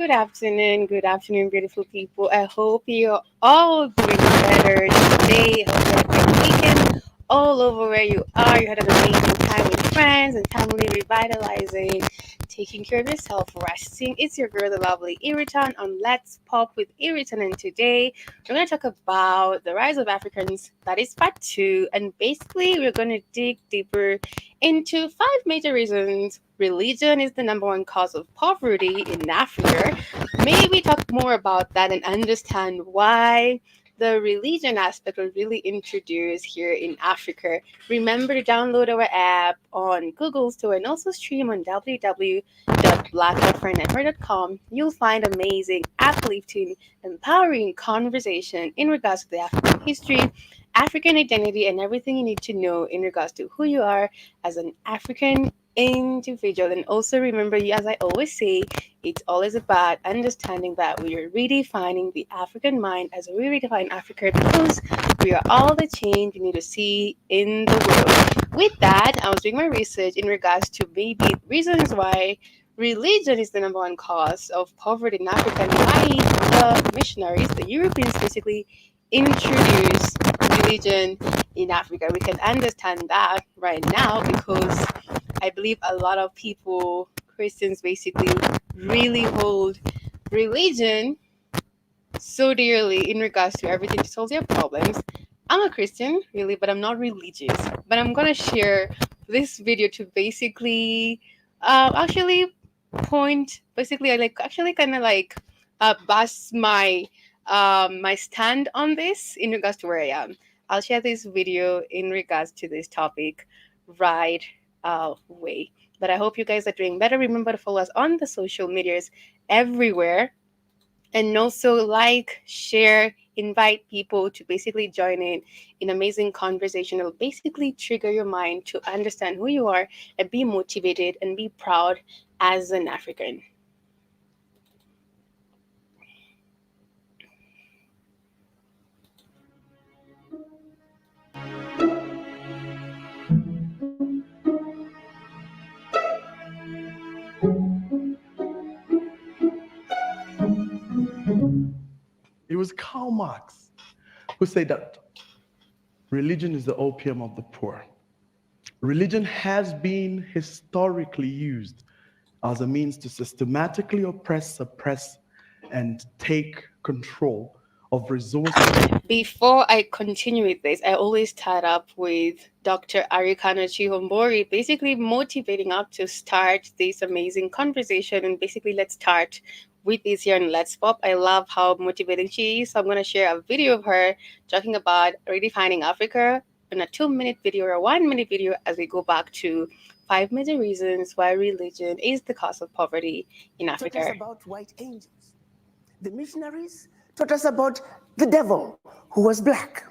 Good afternoon, beautiful people. I hope you're all doing better today. Hope you had a great weekend all over where you are. You had an amazing time with friends and family, revitalizing, taking care of yourself, resting. It's your girl, the lovely Iritan on Let's Pop with Iritan, and today we're going to talk about the rise of Africans. That is part two, and basically we're going to dig deeper into five major reasons religion is the number one cause of poverty in Africa. Maybe talk more about that and understand why the religion aspect was really introduced here in Africa. Remember to download our app on Google Store and also stream on www.blackafrinetwork.com. You'll find amazing, uplifting, empowering conversation in regards to the African history, African identity, and everything you need to know in regards to who you are as an African individual. And also remember, as I always say, it's always about understanding that we are redefining the African mind as we redefine Africa because we are all the change we need to see in the world. With that, I was doing my research in regards to maybe reasons why religion is the number one cause of poverty in Africa and why the missionaries, the Europeans, basically introduced religion in Africa. We can understand that right now because I believe a lot of people, Christians basically, really hold religion so dearly in regards to everything to solve their problems. I'm a Christian, really, but I'm not religious. But I'm gonna share this video to basically, actually point. Basically, I like actually kind of like bust my stand on this in regards to where I am. I'll share this video in regards to this topic right way. But I hope you guys are doing better. Remember to follow us on the social medias everywhere and also like, share, invite people to basically join in amazing conversation. It'll basically trigger your mind to understand who you are and be motivated and be proud as an African. It was Karl Marx who said that religion is the opium of the poor. Religion has been historically used as a means to systematically oppress, suppress, and take control of resources. Before I continue with this, I always start up with Dr. Arikana Chihombori, basically motivating up to start this amazing conversation. And basically, let's start with this here and Let's Pop. I love how motivating she is. So I'm going to share a video of her talking about redefining Africa in a 2-minute video or a 1-minute video as we go back to five major reasons why religion is the cause of poverty in Africa. Taught us about white angels. The missionaries taught us about the devil who was black.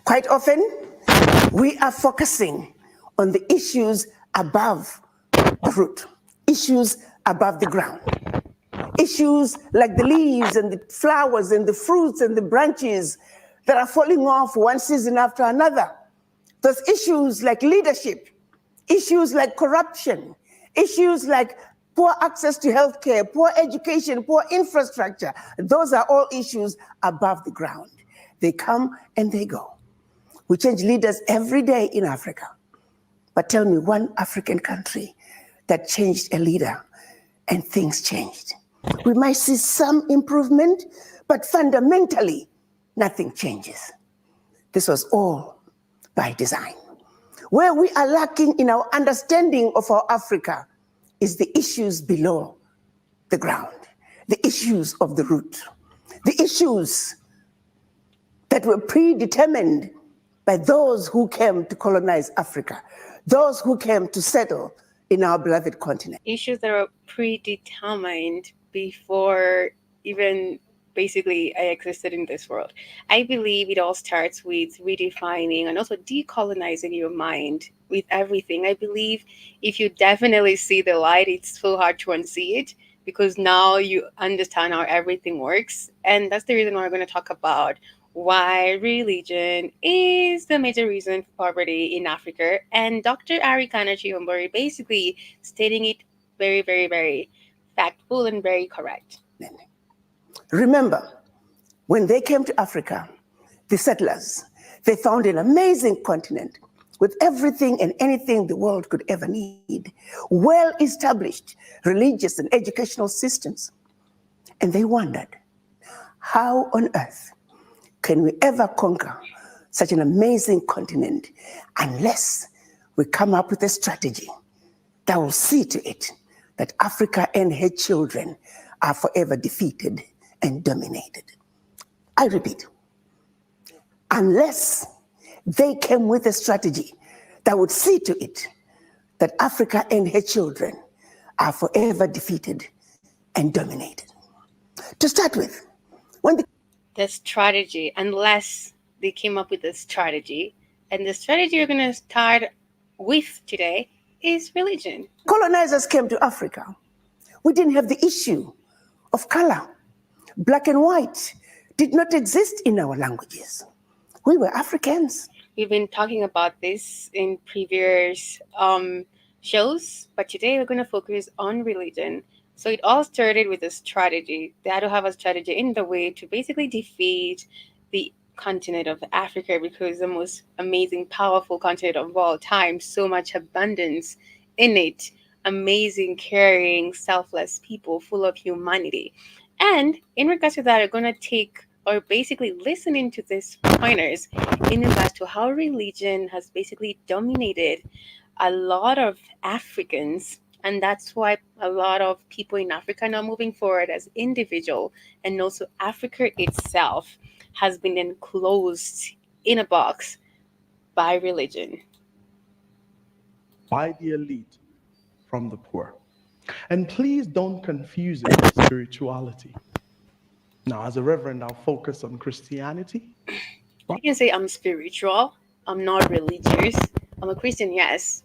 Quite often, we are focusing on the issues above the root, issues above the ground, issues like the leaves and the flowers and the fruits and the branches that are falling off one season after another. Those issues like leadership, issues like corruption, issues like poor access to healthcare, poor education, poor infrastructure. Those are all issues above the ground. They come and they go. We change leaders every day in Africa. But tell me one African country that changed a leader and things changed. We might see some improvement, but fundamentally, nothing changes. This was all by design. Where we are lacking in our understanding of our Africa is the issues below the ground, the issues of the root, the issues that were predetermined by those who came to colonize Africa, those who came to settle in our beloved continent. Issues that are predetermined before even basically I existed in this world. I believe it all starts with redefining and also decolonizing your mind with everything. I believe if you definitely see the light, it's so hard to unsee it because now you understand how everything works. And that's the reason why we're going to talk about why religion is the major reason for poverty in Africa. And Dr. Arikana Chiyombori basically stating it very, very, very factful and very correct. Remember, when they came to Africa, the settlers, they found an amazing continent with everything and anything the world could ever need, well established religious and educational systems. And they wondered, how on earth can we ever conquer such an amazing continent unless we come up with a strategy that will see to it that Africa and her children are forever defeated and dominated? I repeat, unless they came with a strategy that would see to it that Africa and her children are forever defeated and dominated. To start with, when The strategy, unless they came up with a strategy, and the strategy we're going to start with today is religion. colonizers came to Africa, we didn't have the issue of color. Black and white did not exist in our languages. We were Africans. We've been talking about this in previous shows, but today we're going to focus on religion. So it all started with a strategy. They had to have a strategy in the way to basically defeat the continent of Africa because the most amazing, powerful continent of all time, so much abundance in it, amazing, caring, selfless people full of humanity. And in regards to that, we're going to take or basically listen into these pointers in regards to how religion has basically dominated a lot of Africans. And that's why a lot of people in Africa are now moving forward as individual. And also Africa itself has been enclosed in a box by religion. By the elite from the poor. And please don't confuse it with spirituality. Now, as a reverend, I'll focus on Christianity. I can say I'm spiritual. I'm not religious. I'm a Christian, yes,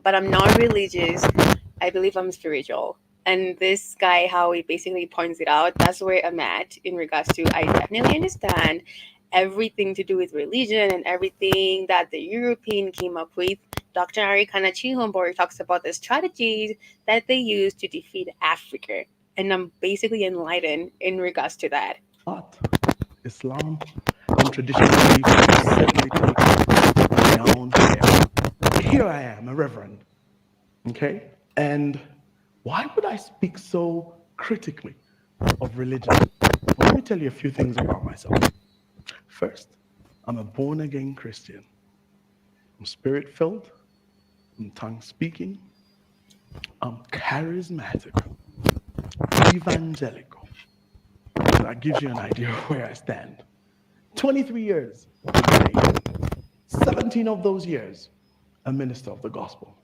but I'm not religious. I believe I'm spiritual. And this guy, how he basically points it out, that's where I'm at in regards to I definitely understand everything to do with religion and everything that the European came up with. Dr. Arikana Chihombori talks about the strategies that they use to defeat Africa. And I'm basically enlightened in regards to that. But Islam and traditional beliefs have certainly taken my own share. Here I am, a reverend. Okay? And why would I speak so critically of religion? Well, let me tell you a few things about myself. First, I'm a born again Christian. I'm spirit filled, I'm tongue speaking, I'm charismatic, evangelical. That gives you an idea of where I stand. 23 years in faith, 17 of those years, a minister of the gospel.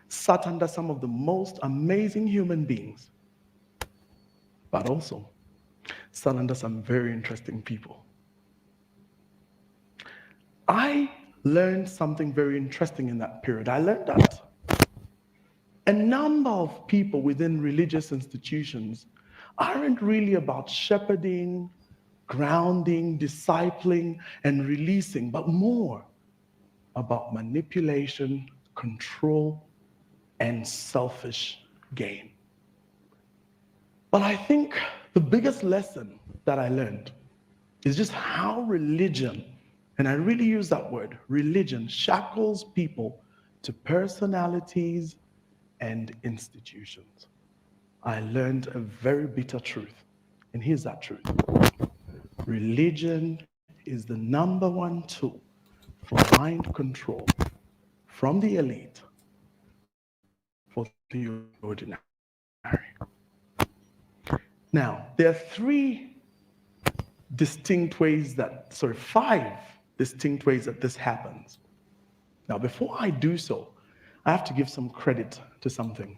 Sat under some of the most amazing human beings, but also sat under some very interesting people. I learned something very interesting in that period. I learned that a number of people within religious institutions aren't really about shepherding, grounding, discipling, and releasing, but more about manipulation, control, and selfish gain. But I think the biggest lesson that I learned is just how religion, and I really use that word, religion, shackles people to personalities and institutions. I learned a very bitter truth, and here's that truth. Religion is the number one tool for mind control from the elite for the ordinary. Now, there are five distinct ways that this happens. Now, before I do so, I have to give some credit to something.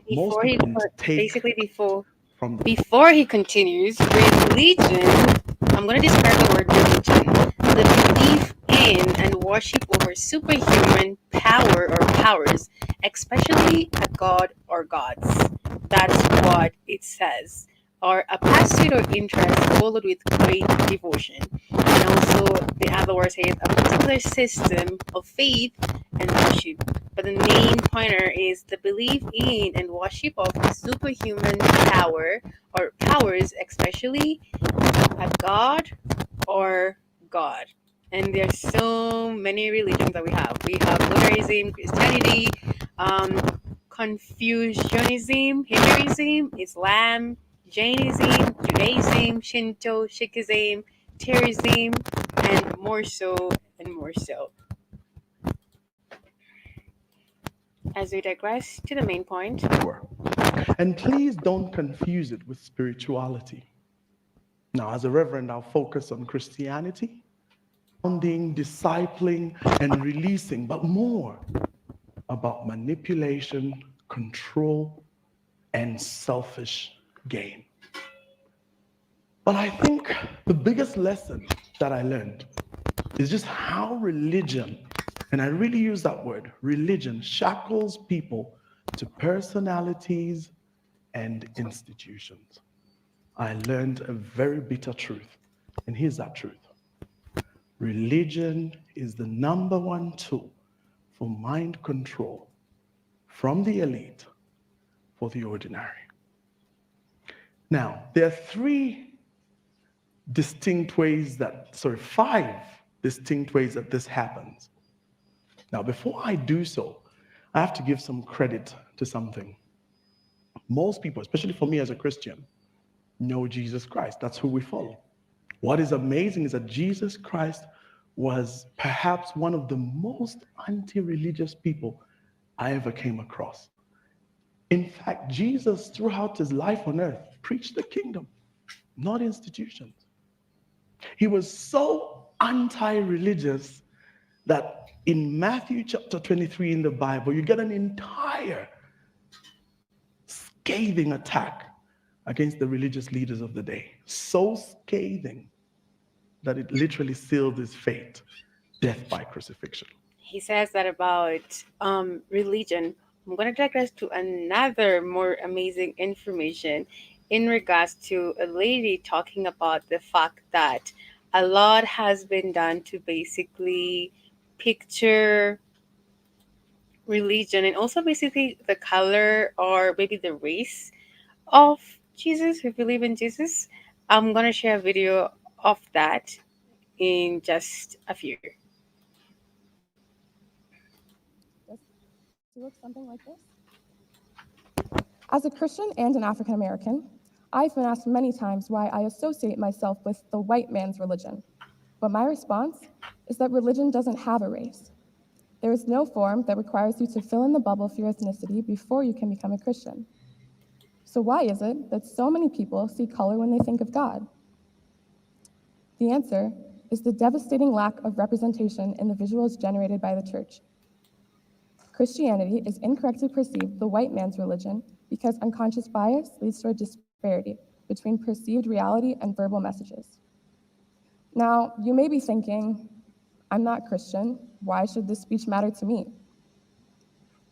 Before he from the before he continues, religion, I'm going to describe the word religion. The belief in and worship over superhuman power or powers, especially a god or gods. That's what it says. Or a pursuit or interest followed with great devotion. And also, the other word says a particular system of faith and worship. But the main pointer is the belief in and worship of superhuman power or powers, especially a god or God. And there's so many religions that we have. We have Buddhism, Christianity, um, Confucianism, Hinduism, Islam, Jainism, Judaism, Shinto, Sikhism, Taoism, and more so and more so. As we digress to the main point, And please don't confuse it with spirituality. Now, as a reverend, I'll focus on Christianity, founding, discipling, and releasing, but more about manipulation, control, and selfish gain. But I think the biggest lesson that I learned is just how religion, and I really use that word, religion shackles people to personalities and institutions. I learned a very bitter truth, and here's that truth. Religion is the number one tool for mind control from the elite for the ordinary. Now, there are five distinct ways that this happens. Now, before I do so, I have to give some credit to something. Most people, especially for me as a Christian, know Jesus Christ. That's who we follow. What is amazing is that Jesus Christ was perhaps one of the most anti-religious people I ever came across. In fact, Jesus, throughout his life on earth, preached the kingdom, not institutions. He was so anti-religious that in Matthew chapter 23 in the Bible, you get an entire scathing attack against the religious leaders of the day. So scathing that it literally sealed his fate, death by crucifixion. he says that about religion. I'm going to digress to another more amazing information in regards to a lady talking about the fact that a lot has been done to basically picture religion and also basically the color or maybe the race of Jesus, who believe in Jesus. I'm going to share a video of that in just a few. To look something like this. As a Christian and an African American, I've been asked many times why I associate myself with the white man's religion. But my response is that religion doesn't have a race. There is no form that requires you to fill in the bubble for your ethnicity before you can become a Christian. So why is it that so many people see color when they think of God? The answer is the devastating lack of representation in the visuals generated by the church. Christianity is incorrectly perceived the white man's religion because unconscious bias leads to a disparity between perceived reality and verbal messages. Now, you may be thinking, I'm not Christian, why should this speech matter to me?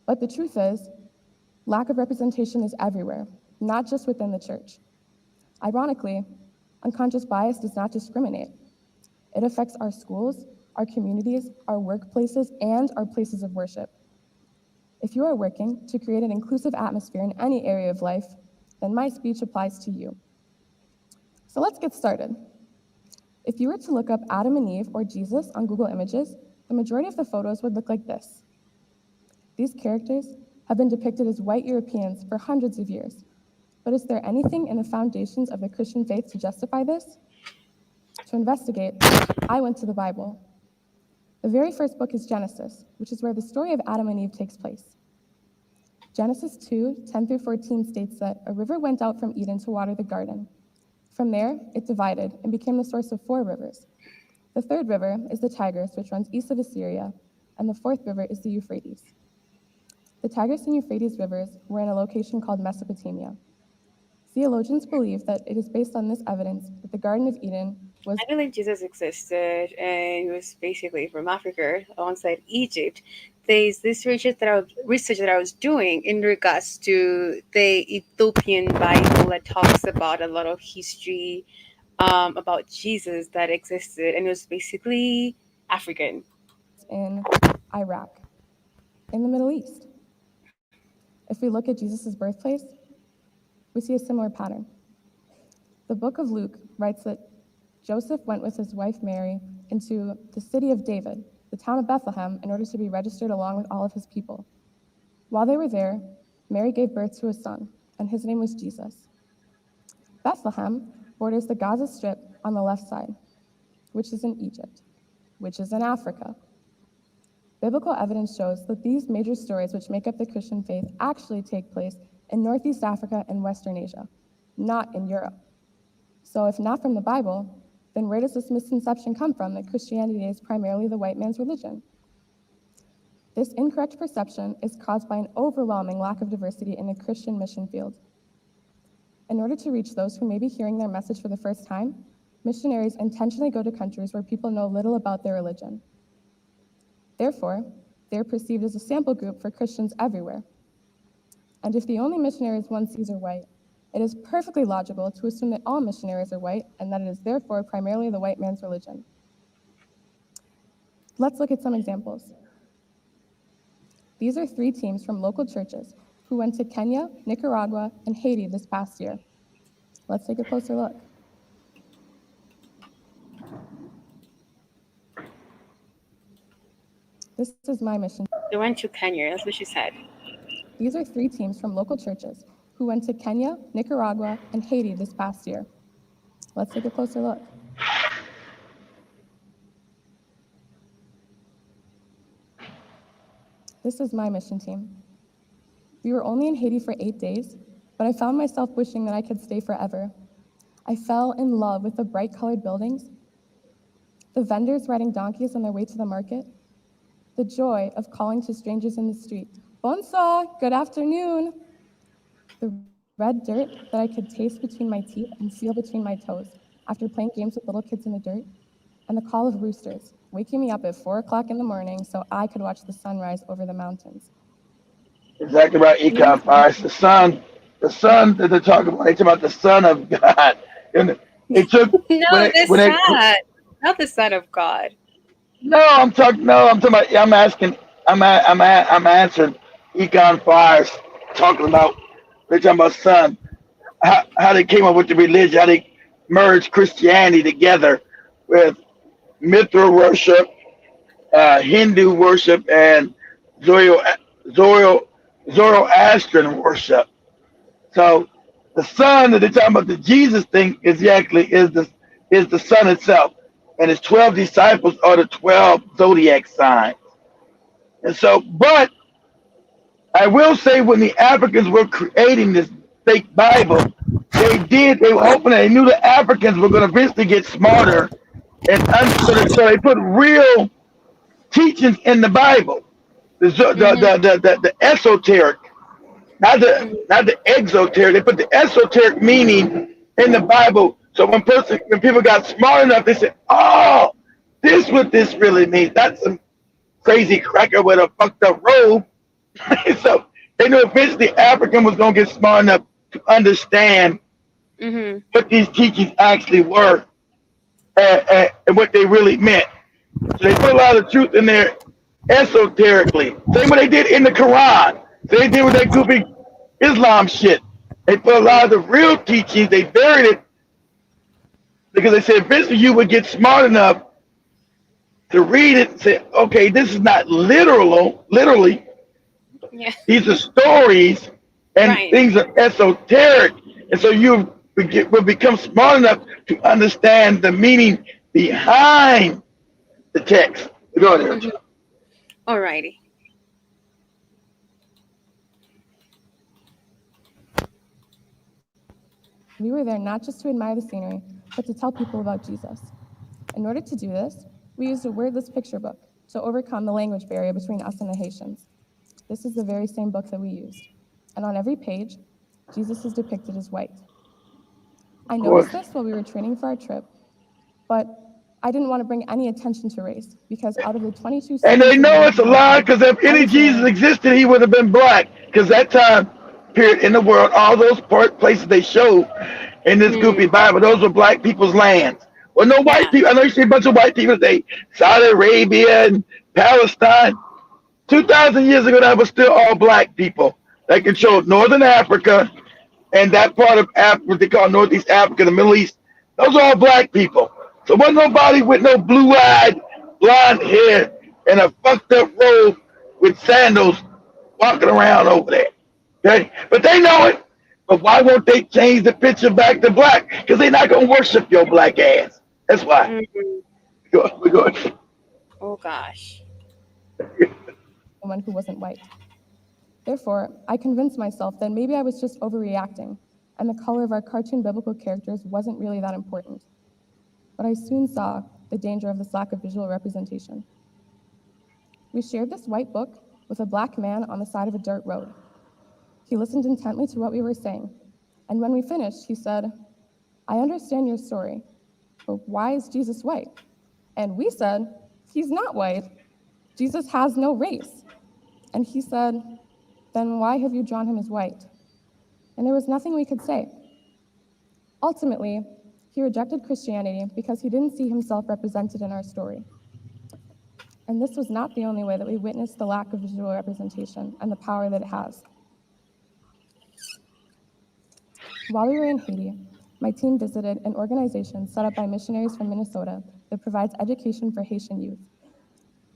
But the truth is, lack of representation is everywhere, not just within the church. Ironically, unconscious bias does not discriminate. It affects our schools, our communities, our workplaces, and our places of worship. If you are working to create an inclusive atmosphere in any area of life, then my speech applies to you. So let's get started. If you were to look up Adam and Eve or Jesus on Google Images, the majority of the photos would look like this. These characters have been depicted as white Europeans for hundreds of years. But is there anything in the foundations of the Christian faith to justify this? To investigate, I went to the Bible. The very first book is Genesis, which is where the story of Adam and Eve takes place. Genesis 2:10-14 states that a river went out from Eden to water the garden. From there, it divided and became the source of 4 rivers. The third river is the Tigris, which runs east of Assyria, and the fourth river is the Euphrates. The Tigris and Euphrates rivers were in a location called Mesopotamia. Theologians believe that it is based on this evidence that the Garden of Eden was I believe Jesus existed and he was basically from Africa alongside Egypt. There's this research that I was doing in regards to the Ethiopian Bible that talks about a lot of history about Jesus that existed, and it was basically African. in Iraq, in the Middle East. If we look at Jesus' birthplace, we see a similar pattern. The book of Luke writes that Joseph went with his wife Mary into the city of David, the town of Bethlehem, in order to be registered along with all of his people. While they were there, Mary gave birth to a son, and his name was Jesus. Bethlehem borders the Gaza Strip on the left side, which is in Egypt, which is in Africa. Biblical evidence shows that these major stories which make up the Christian faith actually take place in Northeast Africa and Western Asia, not in Europe. So if not from the Bible, then where does this misconception come from that Christianity is primarily the white man's religion? This incorrect perception is caused by an overwhelming lack of diversity in the Christian mission field. In order to reach those who may be hearing their message for the first time, missionaries intentionally go to countries where people know little about their religion. Therefore, they are perceived as a sample group for Christians everywhere. And if the only missionaries one sees are white, it is perfectly logical to assume that all missionaries are white and that it is therefore primarily the white man's religion. Let's look at some examples. These are 3 teams from local churches who went to Kenya, Nicaragua, and Haiti this past year. Let's take a closer look. This is my mission. They went to Kenya, that's what she said. These are 3 teams from local churches who went to Kenya, Nicaragua, and Haiti this past year. Let's take a closer look. This is my mission team. We were only in Haiti for 8 days, but I found myself wishing that I could stay forever. I fell in love with the bright colored buildings, the vendors riding donkeys on their way to the market, the joy of calling to strangers in the street, "Bonsoir, good afternoon," the red dirt that I could taste between my teeth and feel between my toes after playing games with little kids in the dirt, and the call of roosters, waking me up at 4 o'clock in the morning so I could watch the sunrise over the mountains. Exactly right, Econ Fires. The son that they're talking about. They talk about the Son of God. And it took No, the when they Son, not the Son of God. I'm talking about. I'm asking. I'm answering. Econ Fires talking about. They're talking about son. How they came up with the religion. How they merged Christianity together with Mithra worship, Hindu worship, and Zoro, Zoro, Zoroastrian worship. So the sun that they're talking about, the Jesus thing, is the sun itself, and his 12 disciples are the 12 zodiac signs. And so, but I will say, when the Africans were creating this fake Bible, they were hoping, they knew the Africans were going to eventually get smarter, and so they put real teachings in the Bible, the esoteric, not the exoteric. They put the esoteric meaning in the Bible. So when people got smart enough, they said, "Oh, this is what this really means." That's some crazy cracker with a fucked up robe. So they knew eventually African was gonna get smart enough to understand Mm-hmm. what these teachings actually were, and what they really meant. So they put a lot of truth in there esoterically. Same what they did in the Quran. So they did with that goofy Islam shit. They put a lot of the real teachings, they buried it because they said eventually you would get smart enough to read it and say, okay, this is not literally. Yeah. These are stories and Right. things are esoteric. And so you will become smart enough to understand the meaning behind the text. Go ahead. Mm-hmm. Alrighty. We were there not just to admire the scenery, but to tell people about Jesus. In order to do this, we used a wordless picture book to overcome the language barrier between us and the Haitians. This is the very same book that we used. And on every page, Jesus is depicted as white. I Of noticed course. this while we were training for our trip, but I didn't want to bring any attention to race because out of the 22 And students they in the know it's group, a lie because if I any was the Jesus only. existed, he would have been black. Because that time period in the world, all those places they showed in this Hmm. goofy Bible, those were black people's lands. Well, no white Yeah. people. I know you see a bunch of white people today, Saudi Arabia and Palestine. 2,000 years ago, that was still all black people that Yeah. controlled Northern Africa and that part of Africa, what they call Northeast Africa, the Middle East. Those are all black people. So wasn't nobody with no blue-eyed, blonde hair and a fucked up robe with sandals walking around over there. Okay, but they know it. But why won't they change the picture back to black? Because they're not gonna worship your black ass. That's why. Hmm. We're going. Oh gosh. Someone who wasn't white. Therefore, I convinced myself that maybe I was just overreacting, and the color of our cartoon biblical characters wasn't really that important. But I soon saw the danger of this lack of visual representation. We shared this white book with a black man on the side of a dirt road. He listened intently to what we were saying, and when we finished, he said, I understand your story, but why is Jesus white? And we said, he's not white. Jesus has no race. And he said, then why have you drawn him as white? And there was nothing we could say. Ultimately, he rejected Christianity because he didn't see himself represented in our story. And this was not the only way that we witnessed the lack of visual representation and the power that it has. While we were in Haiti, my team visited an organization set up by missionaries from Minnesota that provides education for Haitian youth.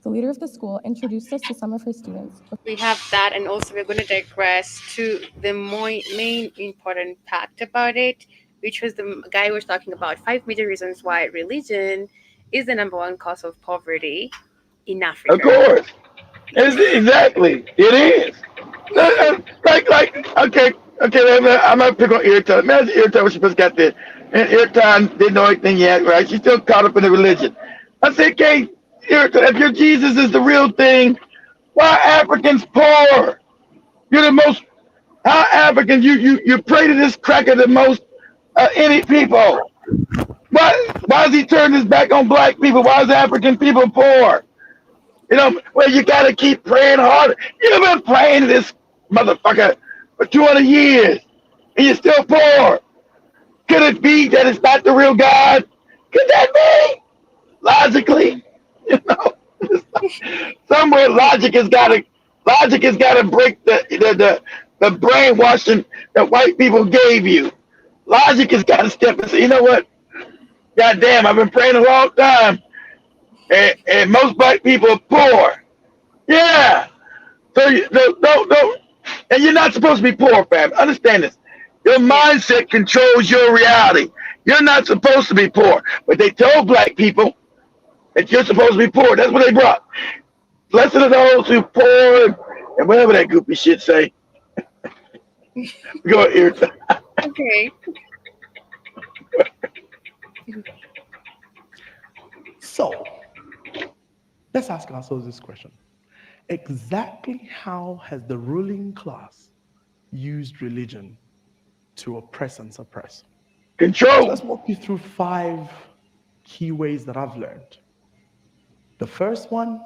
The leader of the school introduced us to some of her students. We have that, and also we're going to digress to the main important fact about it, which was the guy was talking about five major reasons why religion is the number one cause of poverty in Of Africa. course. Exactly. It is. Okay, okay, I'm gonna pick on Eartime. Imagine Eartime when she first got there. And Eartime didn't know anything yet, right? She's still caught up in the religion. I said, okay, Eartime, if your Jesus is the real thing, why are Africans poor? You're the most, how Africans, you pray to this cracker the most any people. Why does he turn his back on black people? Why is African people poor? Well, you got to keep praying harder. You've been praying to this motherfucker for 200 years, and you're still poor. Could it be that it's not the real God? Could that be? Logically, you know, somewhere logic has got to break the brainwashing that white people gave you. Logic has got to step and say, you know what? God damn, I've been praying a long time, and most black people are poor. Yeah. So no, and you're not supposed to be poor, fam. Understand this. Your Yeah. mindset controls your reality. You're not supposed to be poor, but they told black people that you're supposed to be poor. That's what they brought. Blessed are those who poor and whatever that goopy shit say. Go here. Okay. So let's ask ourselves this question. Exactly how has the ruling class used religion to oppress and suppress? So Control. let's walk you through five key ways that I've learned. The first one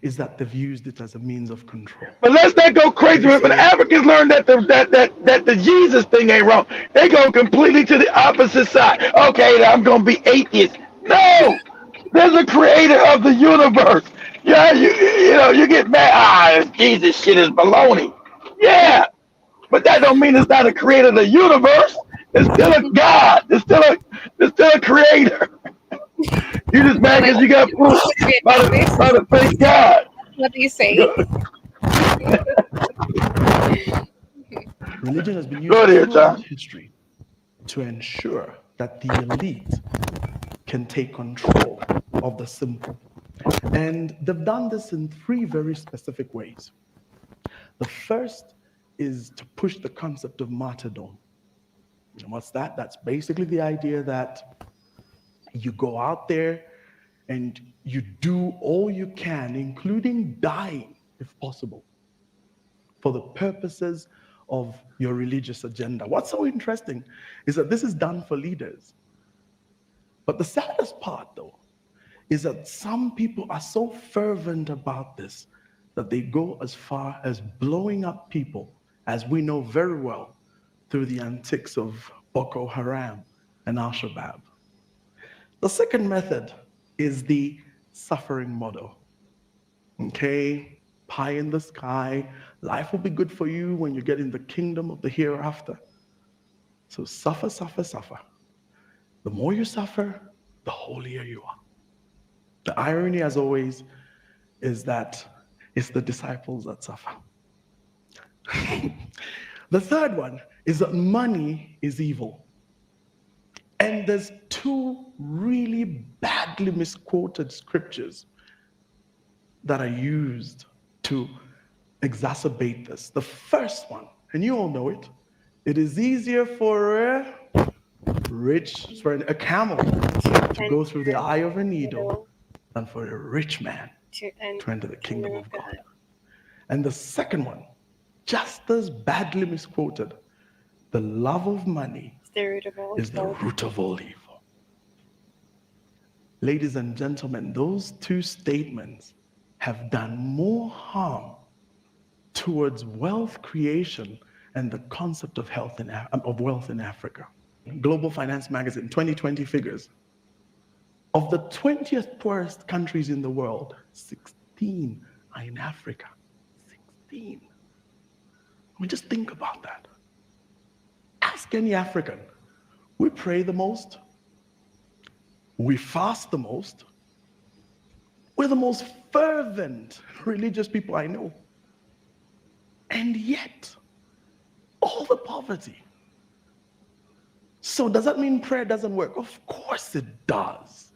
is that they've used it as a means of control. But let's not go crazy. They When the say, Africans learn that the Jesus thing ain't wrong, they go completely to the opposite side. Okay, I'm gonna be atheist. No, there's a creator of the universe. Yeah, you get mad. This Jesus shit is baloney. Yeah, but that don't mean it's not a creator of the universe. It's still a God. It's still a creator. You just So mad like, because you got you fooled could be by an atheist. the fake God. What do you say? religion has been Go used ahead here, throughout Tom. history to ensure that the elite can take control of the simple. And they've done this in three very specific ways. The first is to push the concept of martyrdom. And what's that? That's basically the idea that you go out there and you do all you can, including dying if possible, for the purposes of your religious agenda. What's so interesting is that this is done for leaders. But the saddest part, though, is that some people are so fervent about this that they go as far as blowing up people, as we know very well through the antics of Boko Haram and Al Shabaab. The second method is the suffering model. Okay, pie in the sky, life will be good for you when you get in the kingdom of the hereafter. So suffer, suffer, suffer. The more you suffer, the holier you are. The irony, as always, is that it's the disciples that suffer. The third one is that money is evil. And there's two really badly misquoted scriptures that are used to exacerbate this. The first one, and you all know it, it is easier for a for a camel to go through the eye of a needle than for a rich man to to enter the kingdom of God. God. And the second one, just as badly misquoted, the love of money It's the root of all is the evil. root of all evil. Ladies and gentlemen, those two statements have done more harm towards wealth creation and the concept of wealth in Africa. Global Finance Magazine 2020 figures. Of the 20th poorest countries in the world, 16 are in Africa. 16. I mean, just think about that. Ask any African. We pray the most. We fast the most. We're the most fervent religious people I know. And yet, all the poverty. So does that mean prayer doesn't work? Of course it does.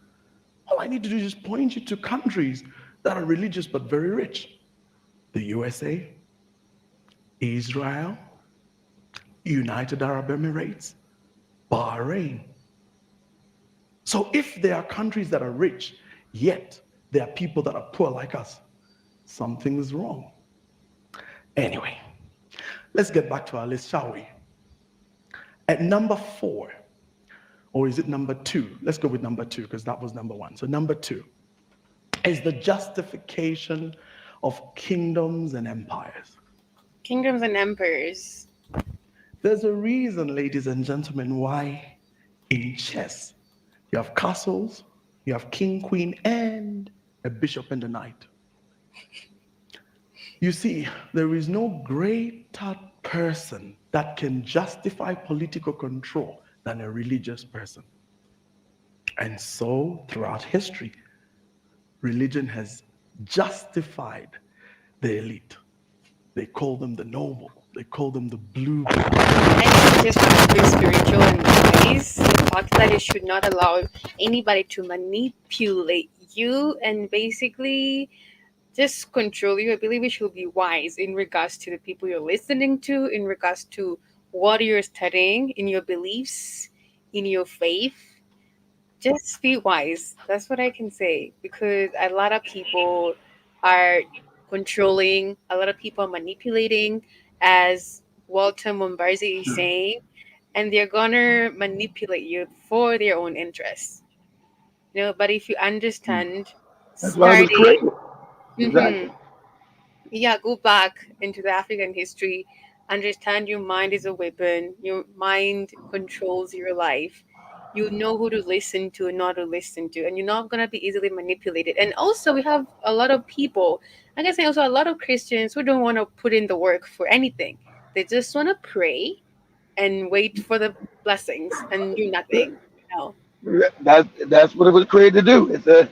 All I need to do is just point you to countries that are religious but very rich. The USA, Israel, United Arab Emirates, Bahrain. So if there are countries that are rich, yet there are people that are poor like us, something is wrong. Anyway, let's get back to our list, shall we? At number 4, or is it number 2? Let's go with number 2 because that was number 1. So number 2 is the justification of kingdoms and empires. Kingdoms and empires. There's a reason, ladies and gentlemen, why in chess you have castles, you have king, queen, and a bishop and a knight. You see, there is no greater person that can justify political control than a religious person. And so, throughout history, religion has justified the elite. They call them the noble. They call them the blue. And just want to be spiritual and wise. The fact that you should not allow anybody to manipulate you and basically just control you. I believe you should be wise in regards to the people you're listening to, in regards to what you're studying, in your beliefs, in your faith. Just be wise. That's what I can say. Because a lot of people are controlling, a lot of people are manipulating, as Walter Mombarzi is saying, and they're gonna manipulate you for their own interests. But if you understand That's why it was starting, created. mhm, Exactly. yeah, go back into the African history, understand your mind is a weapon, your mind controls your life. You know who to listen to and not to listen to, and you're not going to be easily manipulated. And also, we have a lot of people, I can say also a lot of Christians who don't want to put in the work for anything. They just want to pray and wait for the blessings and do nothing. No. That's what it was created to do. It's a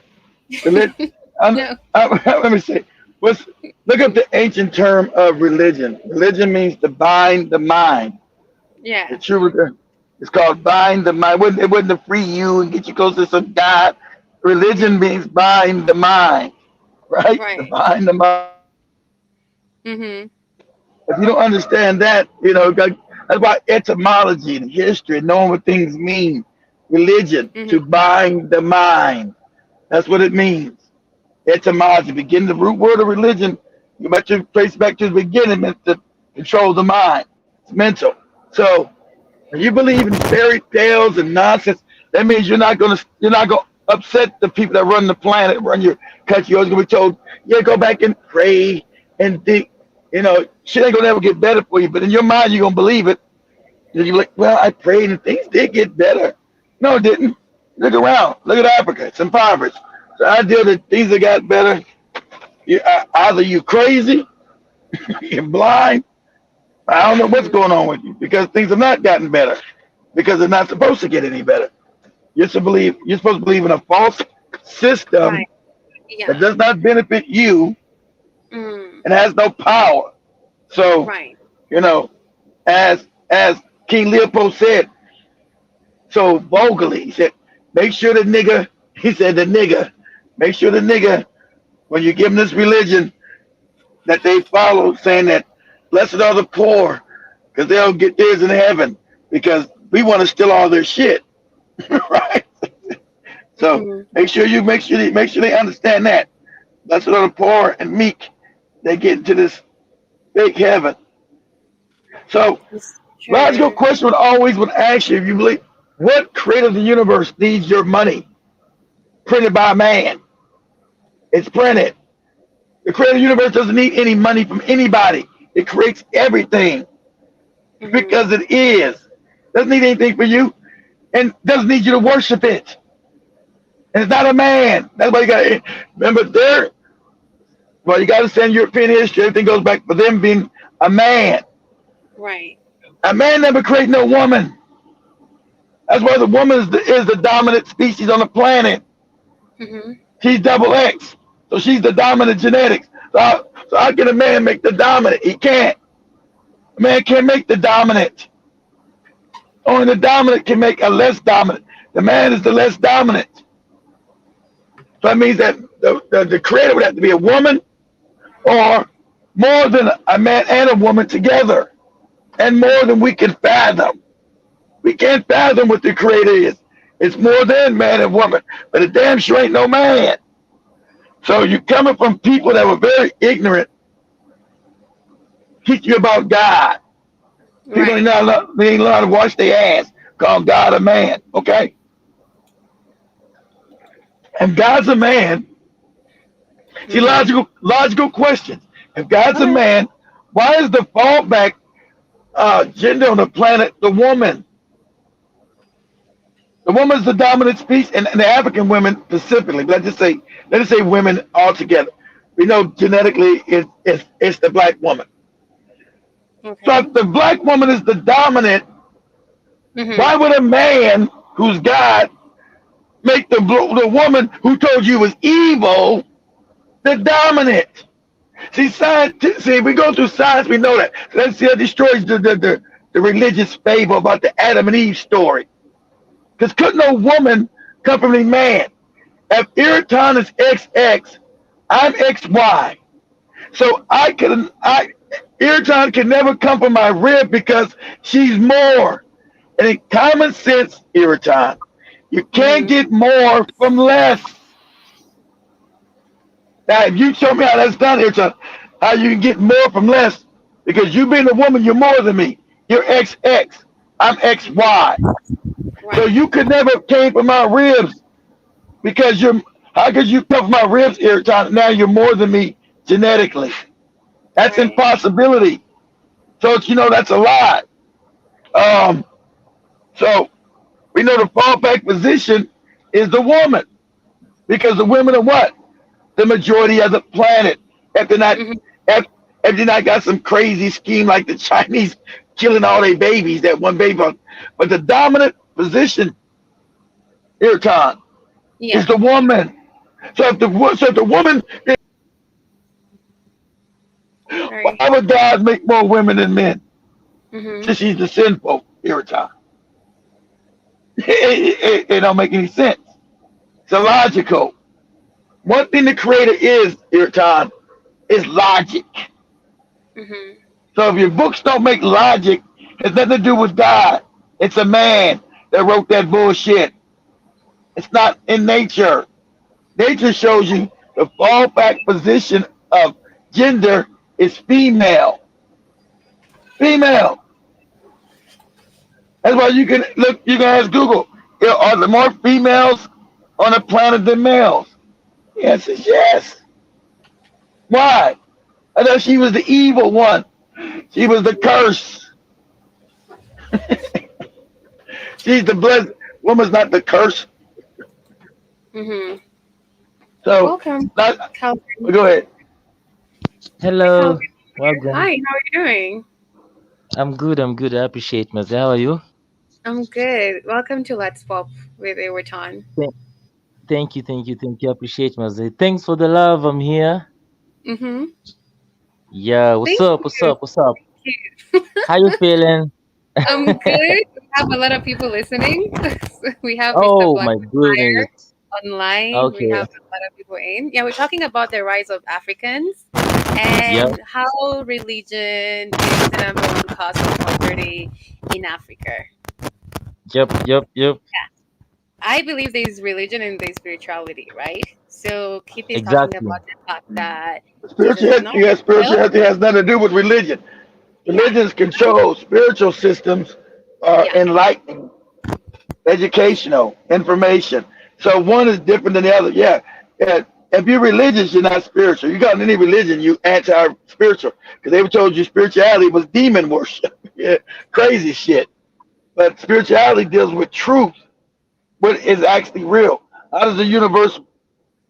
to let. I'm, No. let me say. What's Look up the ancient term of religion. Religion means to bind the mind. The Yeah. true. It's called bind the mind. It wouldn't to free you and get you closer to some God. Religion means bind the mind, right? To Right. bind the mind. Mhm. If you don't understand that, that's why etymology and history, knowing what things mean, religion, to Mhm. bind the mind. That's what it means. Etymology, begin the root word of religion. You might just trace back to the beginning, meant to control the mind. It's mental. So when you believe in fairy tales and nonsense, that means you're not gonna upset the people that run the planet, run your country. You're always gonna be told, yeah, go back and pray and think. Shit ain't gonna ever get better for you. But in your mind, you're gonna believe it. You're like, well, I prayed and things did get better. No, it didn't. Look around. Look at Africa. It's impoverished. The idea that things have got better, either you crazy, you're blind. I don't know what's going on with you because things have not gotten better because they're not supposed to get any better. You're supposed to believe in a false system Right. that Yeah. does not benefit you Mm. and has no power. So, Right. you know, as King Leopold said so vulgarly, he said, make sure the nigga, he said the nigga, make sure the nigga, when you give him this religion that they follow, saying that blessed are the poor, because they'll get theirs in heaven, because we want to steal all their shit. Right? So Mhm. make sure they understand that. Blessed are the poor and meek. They get into this big heaven. So It's logical true. question would ask you if you believe what creator of the universe needs your money printed by a man. It's printed. The creator of the universe doesn't need any money from anybody. It creates everything Mhm. because it is. Doesn't need anything for you and doesn't need you to worship it. And it's not a man. That's why you got to remember there. Well, you got to understand European history. Everything goes back for them being a man. Right. A man never created no woman. That's why the woman is the dominant species on the planet. Mhm. She's double X. So she's the dominant genetics. So how can a man make the dominant? He can't. A man can't make the dominant. Only the dominant can make a less dominant. The man is the less dominant. So that means that the creator would have to be a woman or more than a man and a woman together. And more than we can fathom. We can't fathom what the creator is. It's more than man and woman. But it damn sure ain't no man. So you coming from people that were very ignorant, teach you about God. People Right. they ain't learn how to wash their ass, call God a man, okay? If God's a man, see Mhm. logical questions. If God's a Okay. man, why is the fallback gender on the planet the woman? The woman's the dominant species, and the African women specifically. Let us say women altogether. We know genetically it's the black woman. So Okay. if the black woman is the dominant, why Mhm. would a man who's God make the woman who told you was evil the dominant? See, if we go through science, we know that. Let's see, it destroys the religious fable about the Adam and Eve story. Because couldn't no woman come from a man? If Iraton is XX, I'm XY. So Iraton can never come from my rib because she's more. And in common sense, Iraton, you can't Mhm. get more from less. Now, if you show me how that's done, Iraton, how you can get more from less, because you being a woman, you're more than me. You're XX. I'm XY. So Right. you could never came from my ribs because you're. How could you come from my ribs, Iraton? Now you're more than me genetically. That's Right. impossibility. So that's a lie. Um, so we know the fallback position is the woman because the women are what? The majority of the planet. If they're not, Mhm. if, if they're not got some crazy scheme like the Chinese killing all their babies, that one baby. But the dominant position, Irtan, is Yeah. the woman. So if the woman, Right. why would God make more women than men? Mhm. Since she's the sinful Irtan. It don't make any sense. It's illogical. One thing the creator is, Irtan, is logic. Mhm. So if your books don't make logic, it's nothing to do with God. It's a man that wrote that bullshit. It's not in nature. Nature shows you the fallback position of gender is female. Female. That's why you can look. You can ask Google. Are there more females on the planet than males? The answer is yes. Why? I thought she was the evil one. She was the curse. She's the blessed woman's not the curse. Mm-hmm. So, Welcome, not, Calvin. go ahead. Hi, Hello, Calvin here. welcome. Hi, how are you doing? I'm good. I'm good. I appreciate myself. How are you? I'm good. Welcome to Let's Pop with Overton. Thank, thank you. I appreciate myself. Thanks for the love. I'm here. Mm-hmm. Yeah. What's Thank up? What's you. up? What's up? Thank you. How you feeling? I'm good. We have a lot of people listening. We have Mr. Oh Black my Fire goodness. online. We Okay. have a lot of people in. Yeah, we're talking about the rise of Africans Yep. and how religion is the number one cause of poverty in Africa. Yep. I believe there's religion and there's spirituality, right? So Keith is talking Exactly. about the fact that the Spirituality, not yeah, well, spirituality has nothing to do with religion. yeah, Religions control. Spiritual systems are yeah, enlightening, educational, information. So one is different than the other. Yeah. Yeah. If you're religious, you're not spiritual. You got any religion, you anti-spiritual. Because they were told you spirituality was demon worship. Yeah, crazy shit. But spirituality deals with truth, what is actually real. How does the universe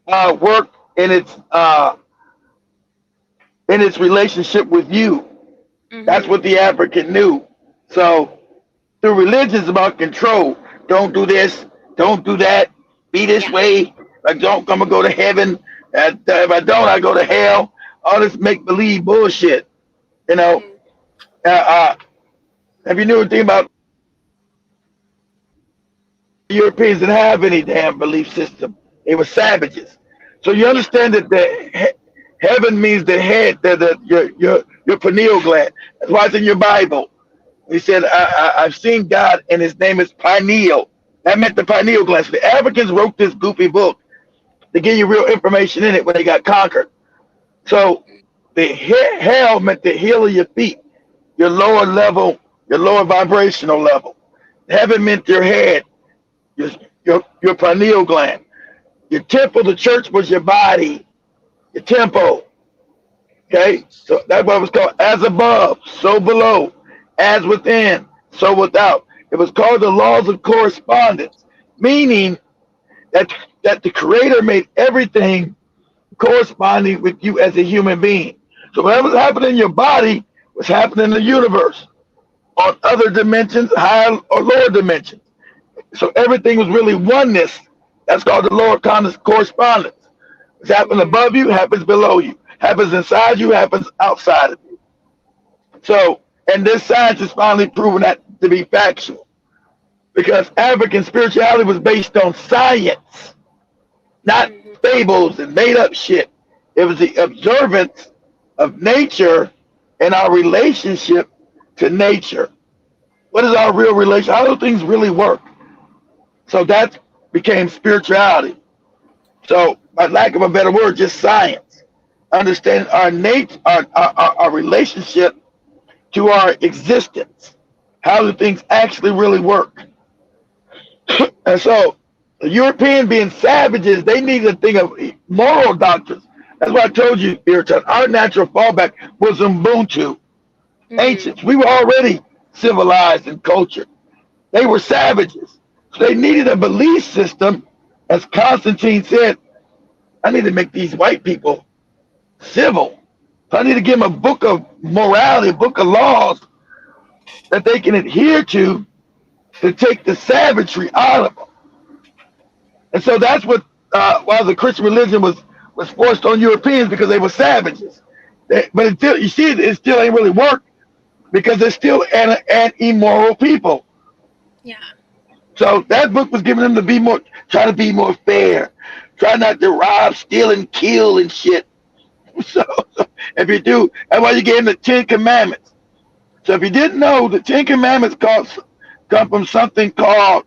work in its relationship with you? That's mm-hmm, what the African knew. So through religion is about control. Don't do this. Don't do that. Be this yeah, way. I don't. I'm gonna go to heaven. If I don't, I go to hell. All this make believe bullshit. You know. mm-hmm, Uh, uh, if you knew anything about Europeans, didn't have any damn belief system. They were savages. So you yeah, understand that heaven means the head, your pineal gland. That's why it's in your Bible. He said, I've seen God, and his name is pineal. That meant the pineal gland. So the Africans wrote this goofy book to give you real information in it when they got conquered. So the hell meant the heel of your feet, your lower level, your lower vibrational level. Heaven meant your head, your, your pineal gland. Your temple, the church was your body, your temple. Okay? So that's what it was called. As above, so below. As within, so without. It was called the laws of correspondence, meaning that the creator made everything corresponding with you as a human being. So whatever's happening in your body was happening in the universe on other dimensions, higher or lower dimensions. So everything was really oneness. That's called the lower correspondence. What's happening mm-hmm, above you happens below you. Happens inside you, happens outside of you. So, and this science is finally proven that to be factual because African spirituality was based on science, not mm-hmm. fables and made up shit. It was the observance of nature and our relationship to nature. What is our real relation? How do things really work? So that became spirituality. So, by lack of a better word, just science. Understanding our nature, our relationship to our existence. How do things actually really work? And so, the European being savages, they needed to think of moral doctrines. That's why I told you, Irritan, our natural fallback was Ubuntu. Mm-hmm. Ancients, we were already civilized and cultured. They were savages. So they needed a belief system. As Constantine said, I need to make these white people civil. So I need to give them a book of morality, a book of laws that they can adhere to take the savagery out of them. And so that's what, while the Christian religion was forced on Europeans because they were savages. But until you see, it still ain't really worked because they're still an immoral people. Yeah, So that book was giving them to be more, try to be more fair, try not to rob, steal, and kill and shit. So if you do, that's why you gave them the Ten Commandments. So if you didn't know, the Ten Commandments come from something called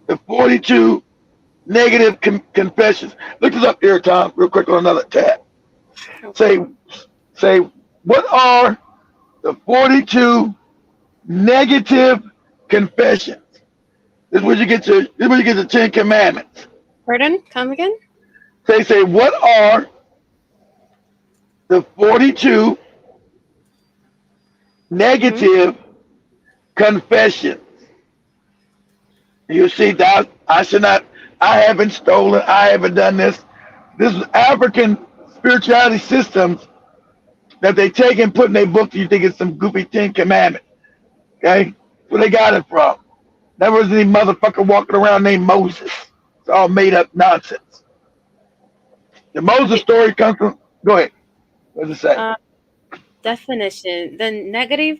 the 42 negative confessions. Look this up here, Tom, real quick on another tab. okay. Say, say, what are the 42 negative confessions. This is where you get the Ten Commandments. Pardon? Come again? They say, what are the 42 Mm-hmm. negative confessions? You see that I should not, I haven't stolen, I haven't done this. This is African spirituality systems that they take and put in their book. You think it's some goofy Ten Commandments, okay? Where they got it from? There was any motherfucker walking around named Moses. It's all made up nonsense. The Moses Okay. story comes from. Go ahead. What does it say? Uh, Definition: the negative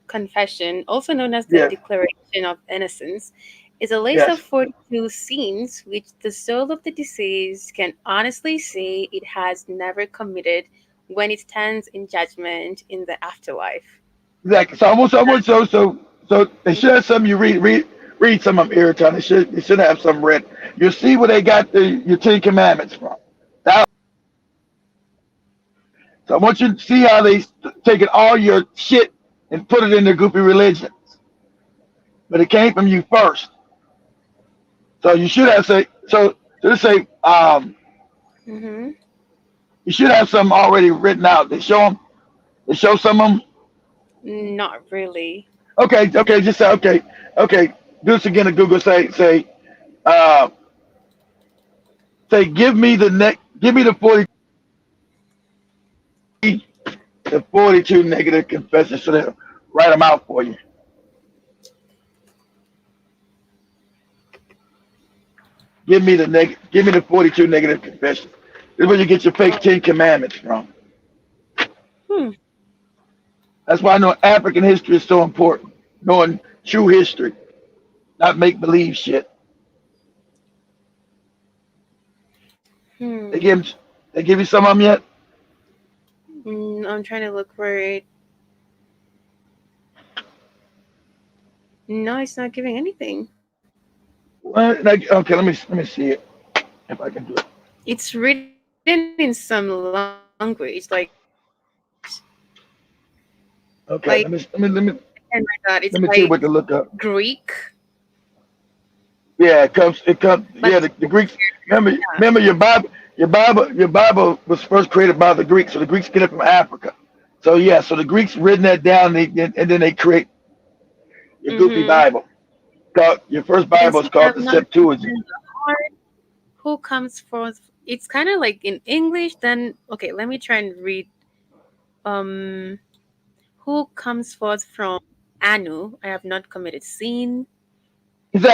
confession, also known as the Yes, declaration of innocence, is a list of yes, 42 sins which the soul of the deceased can honestly say it has never committed when it stands in judgment in the afterlife. exactly. So almost so they should have some. You read some of them every time. They should have some read. You see where they got your Ten Commandments from. Now, so I want you to see how they taking all your shit and put it in their goofy religions, but it came from you first. So you should have say so let's say Mm-hmm. you should have some already written out. They show them. They show some of them. Not really. Okay, just say okay. Do this again at Google. Uh, say give me the 42 negative confessions. So they write them out for you. Give me the 42 negative confessions. This is where you get your fake Ten Commandments from. Hmm. That's why I know African history is so important. Knowing true history, not make believe shit. They Hmm. give they give you some of them yet? I'm trying to look for it. No, it's not giving anything. What? Like, okay, let me see it if I can do it. It's written in some language, like Okay, and my God, it's let me like tell you what to look up. Greek, Yeah, it comes. but Yeah, the Greeks. Remember your Bible was first created by the Greeks, so the Greeks get it from Africa. So yeah, so the Greeks written that down, and then they create your goofy mm-hmm. Bible. Your first Then Bible is see, I called have the not Septuagint. written the heart. Who comes forth? It's kind of like in English. Then okay, let me try and read. Um, who comes forth from Anu? I have not committed sin.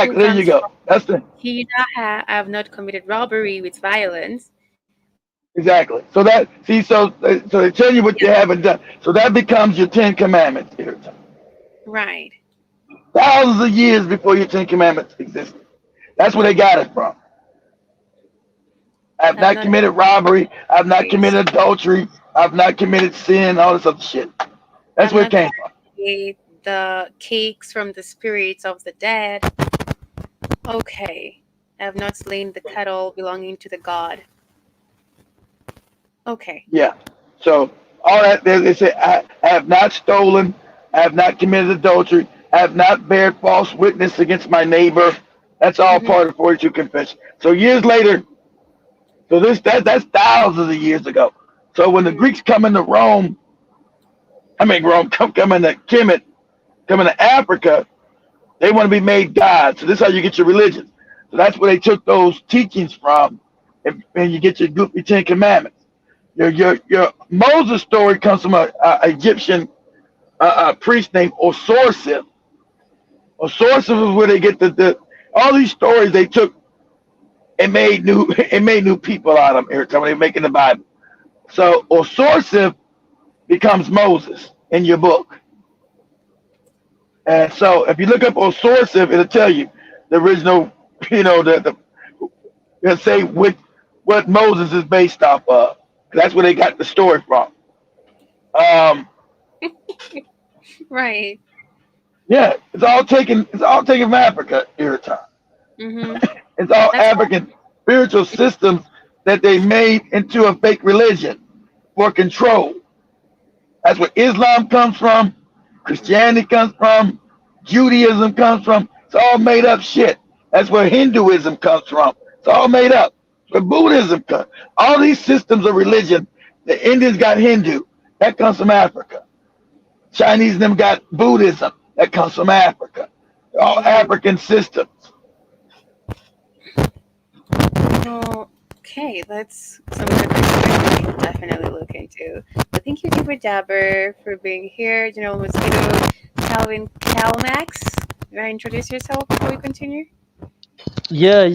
Who Exactly. There you comes go. from That's the Hidaha? I have not committed robbery with violence. exactly. So that see, so they tell you what you haven't done. So that becomes your Ten Commandments here. Right. Thousands of years before your Ten Commandments existed. That's where they got it from. I've I have not not committed robbery. I've not raised. committed adultery. I've not committed sin. All this other shit. I That's have where it not came from. carried the cakes from the spirits of the dead. Okay. I have not slain the cattle belonging to the god. Okay. Yeah. So all that they say, I have not stolen. I have not committed adultery. I have not bared false witness against my neighbor. That's all Mm-hmm. part of 42 confession. So years later, so that's thousands of years ago. So when the Mm-hmm. Greeks come into Rome, I mean Rome come into Kemet, come into Africa, they want to be made gods. So this is how you get your religion. So that's where they took those teachings from, and you get your goofy Ten Commandments. Your Moses story comes from a Egyptian priest named Osiris. Osiris is where they get the all these stories they took and made new and made new people out of them every time they're making the Bible. So Osiris becomes Moses in your book. And so if you look up Osiris, it'll tell you the original, it'll say what Moses is based off of. That's where they got the story from. Um, Right. yeah, it's all taken from Africa every time. Mm-hmm. It's all That's why. African spiritual systems that they made into a fake religion for control. That's where Islam comes from, Mm-hmm. Christianity comes from, Judaism comes from. It's all made up shit. That's where Hinduism comes from. It's all made up. Where Buddhism comes. All these systems of religion. The Indians got Hindu. That comes from Africa. Chinese and them got Buddhism. That comes from Africa. All Mm-hmm. African systems. Okay, that's some good perspective we'll definitely look into. But thank you, Jibber Jabber, for being here. General Mosquito, Calvin Calmax. You want to introduce yourself before we continue? Yeah.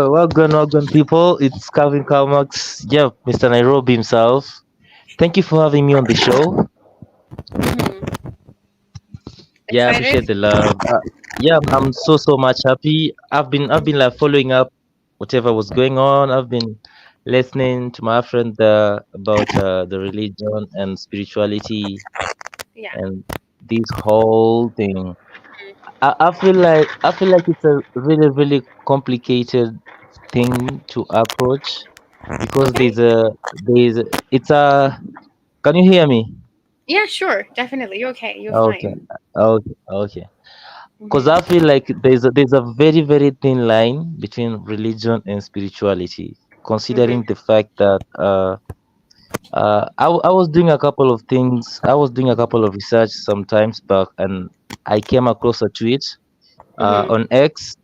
Welcome, people. It's Calvin Kalmax. Yeah, Mr. Nairobi himself. Thank you for having me on the show. Mm-hmm. Yeah, I Excited? appreciate the love. Yeah, I'm so much happy. I've been like following up whatever was going on. I've been listening to my friend about the religion and spirituality Yeah. and this whole thing. I feel like it's a really complicated thing to approach because Okay. it's a can you hear me? Yeah, sure. Definitely. You're okay. You're Okay, fine. okay. Because I Mm-hmm. feel like there's a very thin line between religion and spirituality, considering Mm-hmm. the fact that I was doing a couple of things. I was doing a couple of research sometimes back, and I came across a tweet Mm-hmm. on X.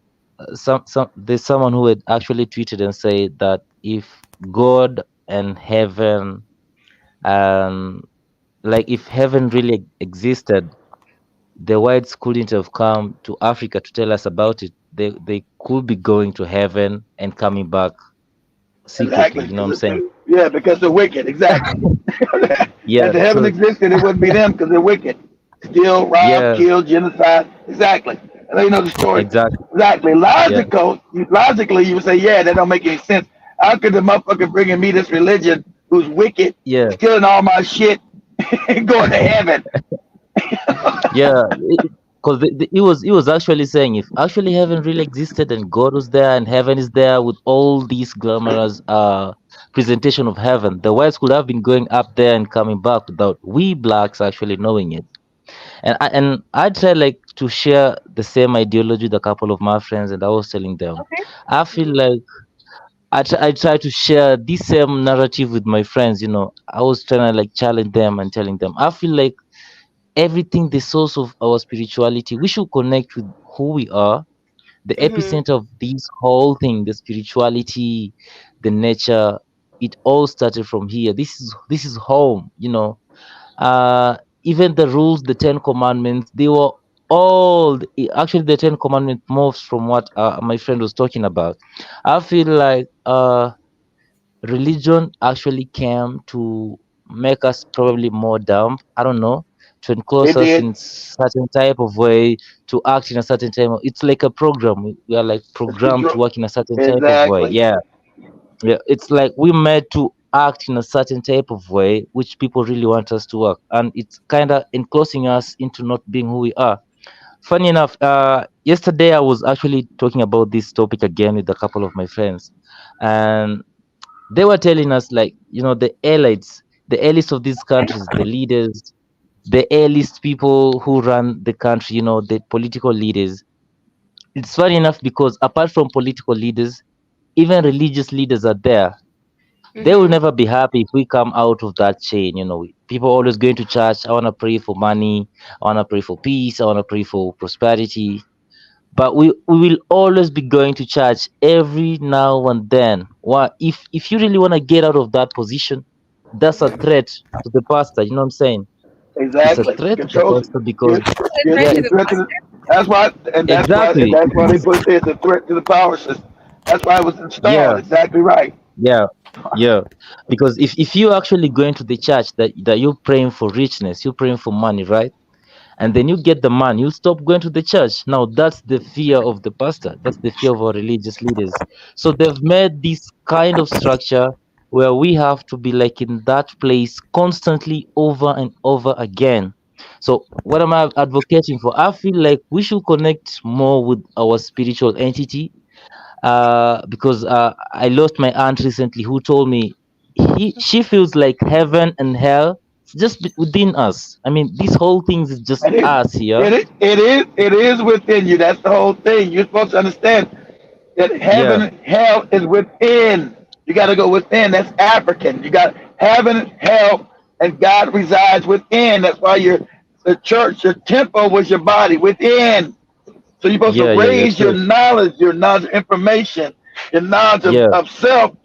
Some there's someone who had actually tweeted and said that if God and heaven, um, like if heaven really existed, the whites couldn't have come to Africa to tell us about it. They could be going to heaven and coming back secretly. Exactly. You know what I'm saying? Yeah, because they're wicked. Exactly. Yeah. If the heaven So existed, it wouldn't be them because they're wicked. Steal, rob, yeah, kill, genocide. Exactly. And you know the story. exactly. Exactly. Yeah, Logically, you would say, yeah, that don't make any sense. How could the motherfucker bringing me this religion who's wicked, yeah, stealing all my shit, and going to heaven? yeah. Because he was actually saying if actually heaven really existed and God was there and heaven is there with all these glamorous presentation of heaven, the whites could have been going up there and coming back without we blacks actually knowing it. And I tried like to share the same ideology with a couple of my friends, and I was telling them, Okay. I feel Mm-hmm. like I try to share this same narrative with my friends. I was trying to like challenge them and telling them, I feel like everything, the source of our spirituality, we should connect with who we are, the Mm-hmm. epicenter of this whole thing, the spirituality, the nature. It all started from here. This is home. uh Even the rules, the 10 commandments, they were actually the 10 commandments morphs from what my friend was talking about. I feel like religion actually came to make us probably more dumb, I don't know, to enclose It us did. in certain type of way, to act in a certain type of, it's like a program. We are like It's programmed to control. work in a certain type of way. Exactly. Yeah, it's like we made to act in a certain type of way, which people really want us to work, and it's kind of enclosing us into not being who we are. Funny enough, yesterday I was actually talking about this topic again with a couple of my friends, and they were telling us like, the elites, the elites of these countries, the leaders, the A-list people who run the country, the political leaders. It's funny enough because apart from political leaders, even religious leaders are there. They will Mm-hmm. never be happy if we come out of that chain. People always going to church. I want to pray for money. I want to pray for peace. I want to pray for prosperity. But we will always be going to church every now and then. Why? If you really want to get out of that position, that's a threat to the pastor. You know what I'm saying? It's a Exactly. threat to the Controls. pastor because, You're, A you're, threat yeah, to you're the threat to the, pastor. that's why, and exactly. that's why they put it there. It's a threat to the power system. That's why it was installed. Yeah, Exactly right. yeah, yeah. Because if you actually going to the church that you're praying for richness, you're praying for money, right? And then you get the man, you stop going to the church. Now that's the fear of the pastor, that's the fear of our religious leaders. So they've made this kind of structure where we have to be like in that place constantly over and over again. So what am I advocating for? I feel like we should connect more with our spiritual entity, because I lost my aunt recently who told me she feels like heaven and hell it's just within us. I mean, this whole thing is just And it, us here. it is within you. That's the whole thing. You're supposed to understand that heaven Yeah, and hell is within. You got to go within. That's African. You got heaven, hell, and God resides within. That's why the church, your temple was your body within. So you're supposed to yeah, raise true. your knowledge of information, your knowledge Yeah, of self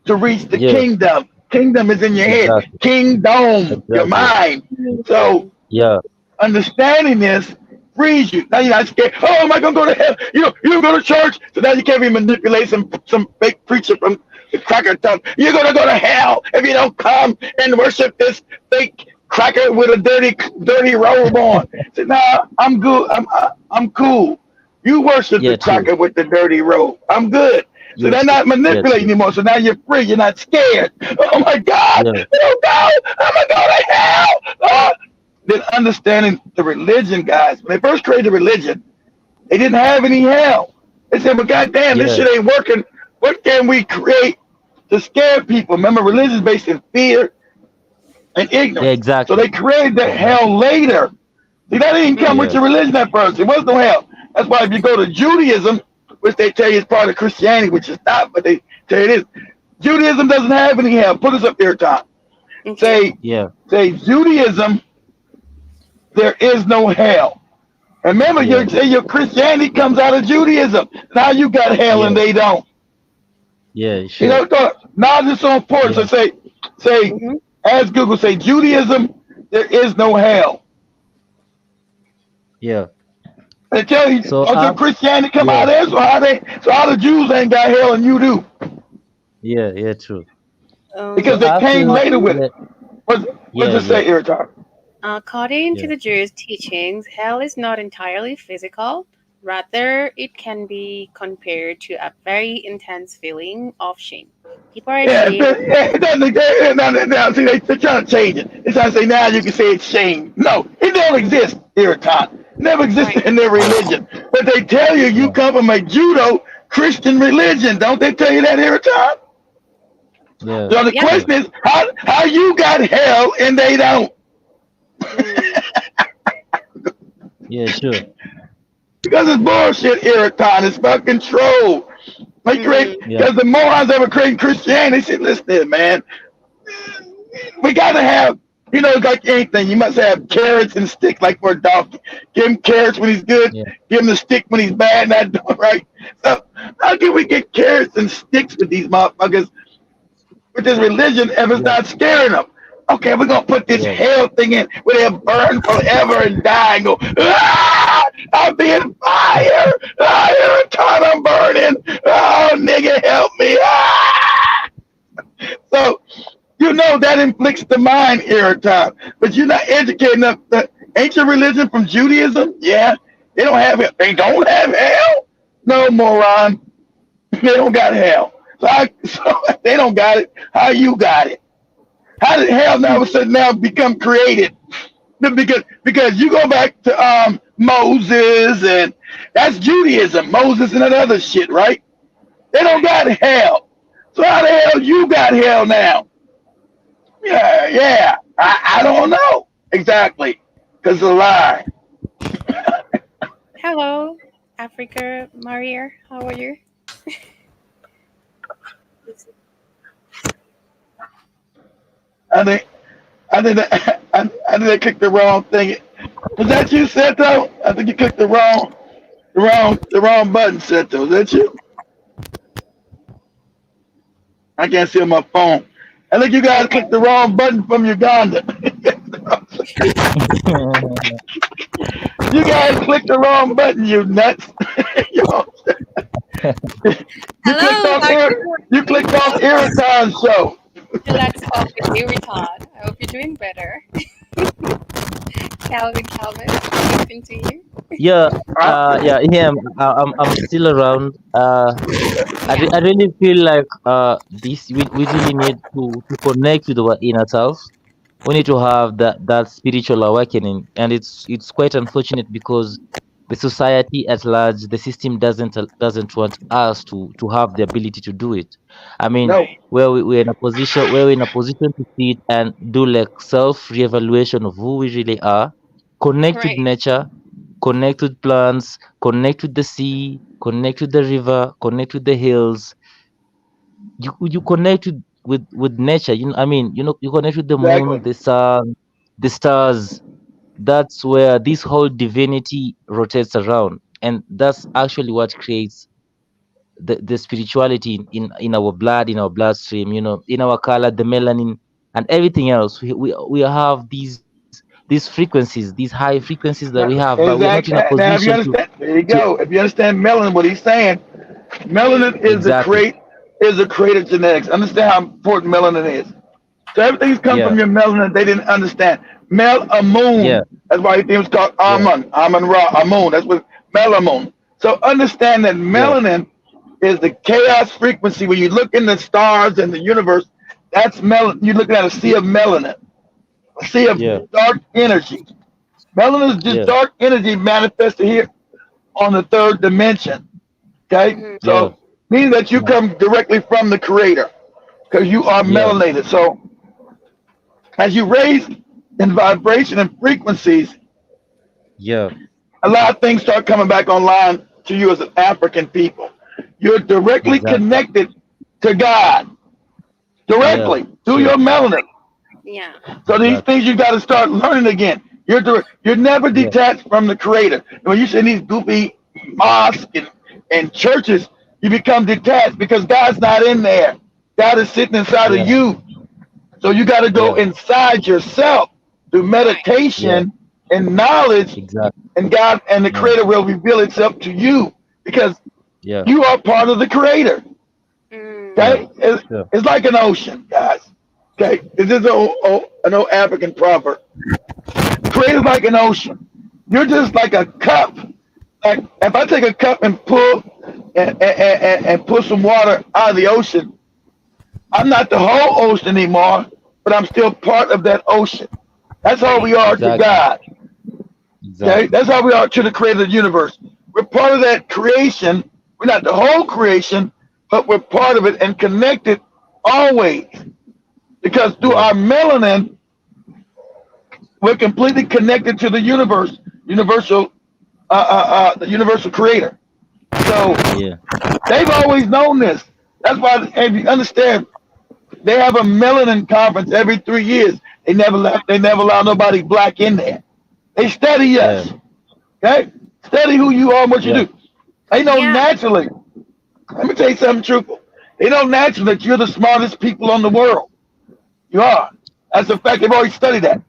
to reach the yeah, kingdom. Kingdom is in your head. exactly, Kingdom, your exactly. mind. So Yeah, understanding this frees you. Now you're not scared. Oh, am I gonna go to hell? You don't go to church, so now you can't even manipulate some fake preacher from the cracker town. You're gonna go to hell if you don't come and worship this fake cracker with a dirty robe on. So nah, I'm good. I'm cool. You worship yeah, the true. cracker with the dirty robe. I'm good. So Yeah, they're true. not Yeah, manipulating true. anymore. So now you're free. You're not scared. Oh my God! Yeah, Oh God! I'm gonna go to hell. Oh, then understanding the religion, guys. When they first created religion, they didn't have any hell. They said, "Well, goddamn, this yeah, shit ain't working. What can we create to scare people?" Remember, religion is based in fear and yeah, ignorance. So exactly, they created that exactly. hell later. See, that didn't come with Yeah, your religion at first. There was no hell. That's why if you go to Judaism, which they tell you is part of Christianity, which is not, but they tell you it is. Judaism doesn't have any hell. Put us up there, Tom. Okay. Say, yeah, say Judaism, there is no hell. And remember, yeah, your Christianity comes out of Judaism. Now you got hell and yeah, they don't. yeah, You sure. know, now this so important. Yeah, So say, Mm-hmm. as Google say, Judaism, there is no hell. yeah. They tell you So, until Christianity come yeah, out of there, so how the Jews ain't got hell and you do yeah, yeah, true. So because they I came think, later with it. yeah, What's yeah, it yeah, say, Irritar? According to yeah, the Jews' teachings, hell is not entirely physical. Rather, it can be compared to a very intense feeling of shame. People are Yeah, ashamed. it doesn't. Now, see, they're trying to change it. They're trying to say now you can say it's shame. No, it don't exist, Irritar. Never Right. existed in their religion. But they tell you you yeah, come from a Judo Christian religion. Don't they tell you that, Irritar? yeah, So the Yep. sure. question is, how you got hell and they don't? Mm. Yeah, sure. Because it's bullshit, Iraton. It's about control. Like Mm. Yeah, because the morons ever created Christianity, they said, listen here, man, we gotta have, like anything, you must have carrots and sticks like for a donkey. Give him carrots when he's good, yeah, give him the stick when he's bad, not right. So how can we get carrots and sticks with these motherfuckers with this religion if it's yeah, not scaring them? Okay, we're gonna put this yeah, hell thing in where they'll burn forever and die and go, I'm being fire! Every time I'm burning, oh nigga, help me! So that inflicts the mind every time. But you're not educated enough. The ancient religion from Judaism, yeah, they don't have it. They don't have hell. No, moron, they don't got hell. So they don't got it. How you got it? How did hell now all of a sudden now become created? Because you go back to Moses and that's Judaism, Moses and that other shit, right? They don't got hell. So how the hell you got hell now? Yeah. I don't know exactly because it's a lie. Hello, Africa Maria. How are you? I think I think they clicked the wrong thing. Was that you, Seto? I think you clicked the wrong button, Seto. Was that you? I can't see on my phone. I think you guys clicked the wrong button from Uganda. You guys clicked the wrong button, you nuts. you, you clicked Hello, off Dr. Eric. You clicked off Ericon's show. Let's talk with you, Rita. I hope you're doing better. Calvin, please continue. yeah, Uh, yeah. I'm still around. Yeah. I really feel like this we really need to connect with our inner self. We need to have that spiritual awakening, and it's quite unfortunate because the society at large, the system doesn't want us to have the ability to do it. I mean, No, we're in a position where we're in a position to sit and do like self reevaluation of who we really are, connect with Right. nature, connect with plants, connect with the sea, connect with the river, connect with the hills. You connect with nature. I mean, you connect with the moon, exactly. the sun, the stars. That's where this whole divinity rotates around, and that's actually what creates the spirituality in our blood, in our bloodstream, in our color, the melanin, and everything else. We have these frequencies, these high frequencies that we have, but we're not in a Exactly. Now, if position you understand, there you to go. If you understand melanin, what he's saying, Mm. melanin exactly. is a creator genetics. Understand how important melanin is. So everything's come Yeah, from your melanin. They didn't understand. yeah, Melamun. That's why it was called yeah, Amun Ra, Amun. That's what melamun. So understand that yeah, melanin is the chaos frequency. When you look in the stars and the universe, that's melanin. You're looking at a sea of melanin, a sea of yeah, dark energy. Melanin is just yeah, dark energy manifested here on the third dimension. Okay, Mm-hmm. yeah, so meaning that you yeah, come directly from the creator because you are yeah, melanated. So as you raise in vibration and frequencies, yeah, a lot of things start coming back online to you as an African people. You're directly exactly. connected to God, Yeah, directly through sure, your melanin. Yeah. So these exactly. things you got to start learning again. You're never Yeah, detached from the creator. When you see these goofy mosques and churches, you become detached because God's not in there. God is sitting inside of yeah, you. So you got to go yeah, inside yourself through Right. yeah, meditation and knowledge, exactly. and God and the Yeah, creator will reveal itself to you because yeah, you are part of the creator. Mm. yeah, Okay? It's, sure. it's like an ocean, guys. Okay? This is an old African proverb. Creator's like an ocean. You're just like a cup. Like if I take a cup and pull and pull some water out of the ocean, I'm not the whole ocean anymore, but I'm still part of that ocean. That's how Right. we are to Exactly, God. Okay, exactly. that's how we are to the creator of the universe. We're part of that creation. We're not the whole creation, but we're part of it and connected always. Because through Yeah, our melanin, we're completely connected to the universe, the universal creator. So yeah, they've always known this. That's why, if you understand, they have a melanin conference every 3 years. They never allow nobody black in there. They study yeah, us. Okay? Study who you are and what you yeah, do. They know Yeah. naturally. Let me tell you something truthful. They know naturally that you're the smartest people on the world. You are. That's a fact. They've already studied that.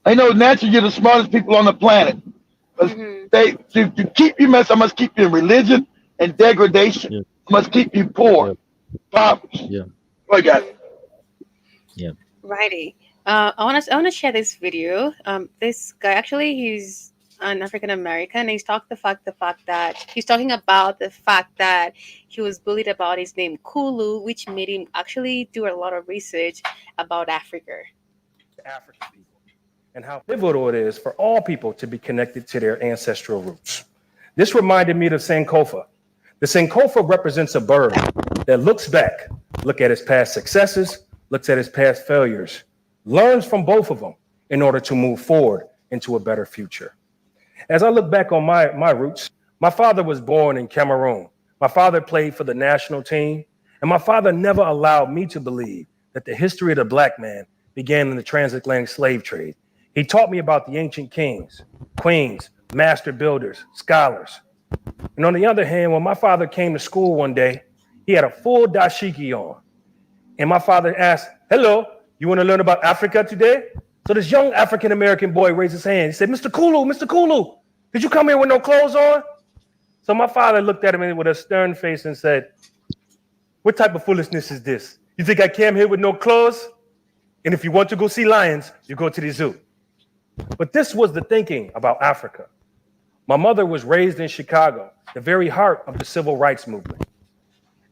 They know naturally you're the smartest people on the planet. But Mm-hmm. to keep you mess, I must keep you in religion and degradation. yeah, I must keep you poor, yeah, poverty. yeah, Boy, guys. Mm-hmm. yeah, Righty. I wanna share this video. This guy actually he's an African American. The fact that he's talking about the fact that he was bullied about his name Kulu, which made him actually do a lot of research about Africa. African people and how pivotal it is for all people to be connected to their ancestral roots. This reminded me of Sankofa. The Sankofa represents a bird that looks back, look at its past successes, looks at its past failures, learns from both of them in order to move forward into a better future. As I look back on my roots, my father was born in Cameroon. My father played for the national team, and my father never allowed me to believe that the history of the black man began in the transatlantic slave trade. He taught me about the ancient kings, queens, master builders, scholars. And on the other hand, when my father came to school one day, he had a full dashiki on. And my father asked, "Hello, you want to learn about Africa today?" So this young African American boy raised his hand. He said, Mr. Kulu, did you come here with no clothes on?" So my father looked at him with a stern face and said, "What type of foolishness is this? You think I came here with no clothes? And if you want to go see lions, you go to the zoo." But this was the thinking about Africa. My mother was raised in Chicago, the very heart of the civil rights movement.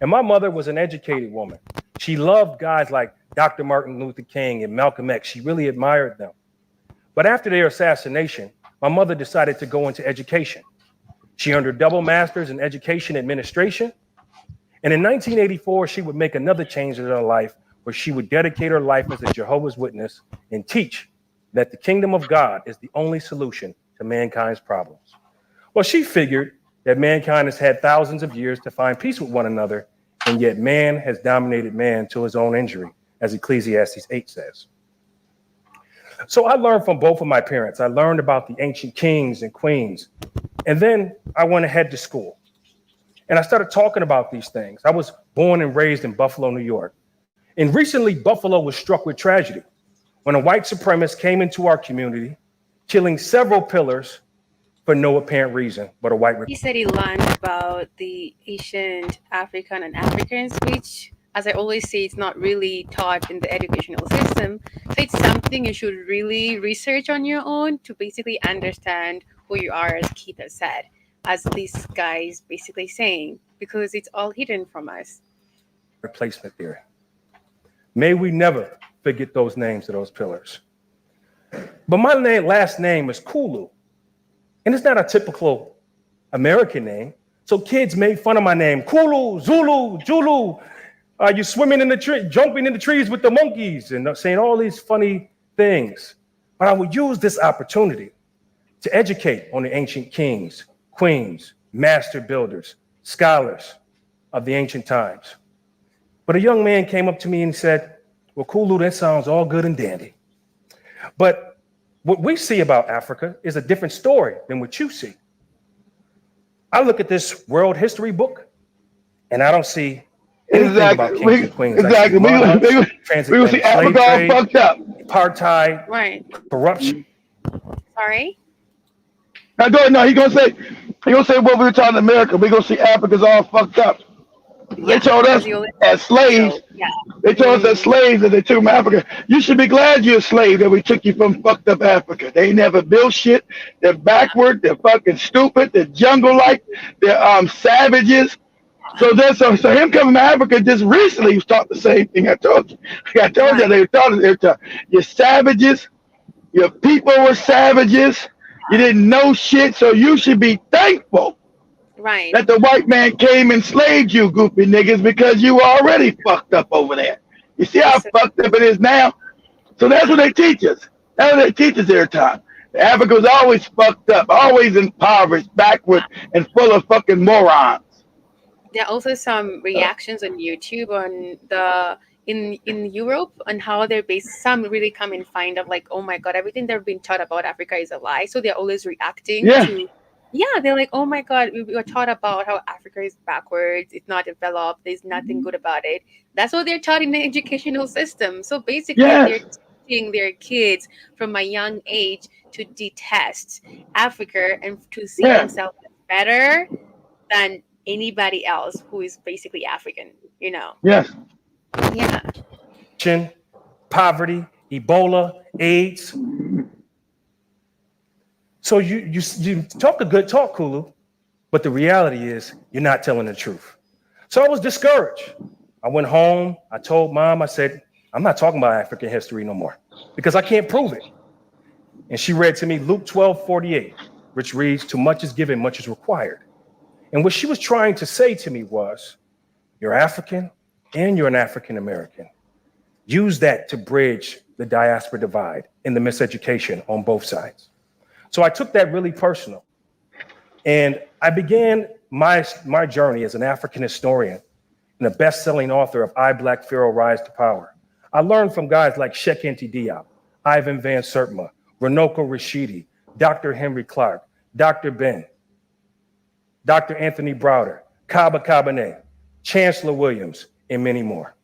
And my mother was an educated woman. She loved guys like Dr. Martin Luther King and Malcolm X. She really admired them. But after their assassination, my mother decided to go into education. She earned her double master's in education administration. And in 1984, she would make another change in her life where she would dedicate her life as a Jehovah's Witness and teach that the kingdom of God is the only solution to mankind's problems. Well, she figured that mankind has had thousands of years to find peace with one another, and yet man has dominated man to his own injury, as Ecclesiastes 8 says. So I learned from both of my parents. I learned about the ancient kings and queens. And then I went ahead to school and I started talking about these things. I was born and raised in Buffalo, New York. And recently, Buffalo was struck with tragedy when a white supremacist came into our community, killing several pillars for no apparent reason but a white. He said he learned about the ancient African and Africans, which, as I always say, it's not really taught in the educational system. So it's something you should really research on your own to basically understand who you are, as Keith has said, as this guy is basically saying, because it's all hidden from us. Replacement theory. May we never forget those names of those pillars. But my last name is Kulu, and it's not a typical American name. So kids made fun of my name, Kulu, Zulu, Julu. You swimming in the tree, jumping in the trees with the monkeys, and saying all these funny things. But I would use this opportunity to educate on the ancient kings, queens, master builders, scholars of the ancient times. But a young man came up to me and said, well, Kulu, that sounds all good and dandy. But what we see about Africa is a different story than what you see. I look at this world history book and I don't see anything about kings and queens. Exactly. We will see Africa all fucked up. Apartheid, Right. corruption. Sorry? Now go ahead. No, he's gonna say what we were talking in America. We're gonna see Africa's all fucked up. They told us as slaves. They told us as slaves that they took from Africa. You should be glad you're a slave that we took you from fucked up Africa. They never built shit. They're backward. They're fucking stupid. They're jungle-like. They're savages. So him coming to Africa just recently was taught the same thing I told you. I told you they taught you're savages. Your people were savages. You didn't know shit, so you should be thankful. Right. That the white man came and enslaved you, goofy niggas, because you were already fucked up over there. You see how fucked up it is now? So that's what they teach us. That's what they teach us every time. Africa was always fucked up, always impoverished, backward, and full of fucking morons. There are also some reactions on YouTube on the in Europe on how they're based. Some really come and find out like, oh my god, everything they've been taught about Africa is a lie. So they're always reacting to. Yeah, they're like, oh my god, we were taught about how Africa is backwards, it's not developed, there's nothing good about it. That's what they're taught in the educational system. So basically, they're teaching their kids from a young age to detest Africa and to see themselves better than anybody else who is basically African, you know? Yes. Yeah. Poverty, Ebola, AIDS. So you talk a good talk, Kulu, but the reality is you're not telling the truth. So I was discouraged. I went home. I told mom, I said, I'm not talking about African history no more because I can't prove it. And she read to me Luke 12:48, which reads, too much is given, much is required. And what she was trying to say to me was, you're African and you're an African American. Use that to bridge the diaspora divide and the miseducation on both sides. So I took that really personal. And I began my journey as an African historian and a best-selling author of I, Black Pharaoh, Rise to Power. I learned from guys like Sheikh Enti Diop, Ivan Van Sertima, Runoko Rashidi, Dr. Henry Clark, Dr. Ben, Dr. Anthony Browder, Kaba Kabane, Chancellor Williams, and many more.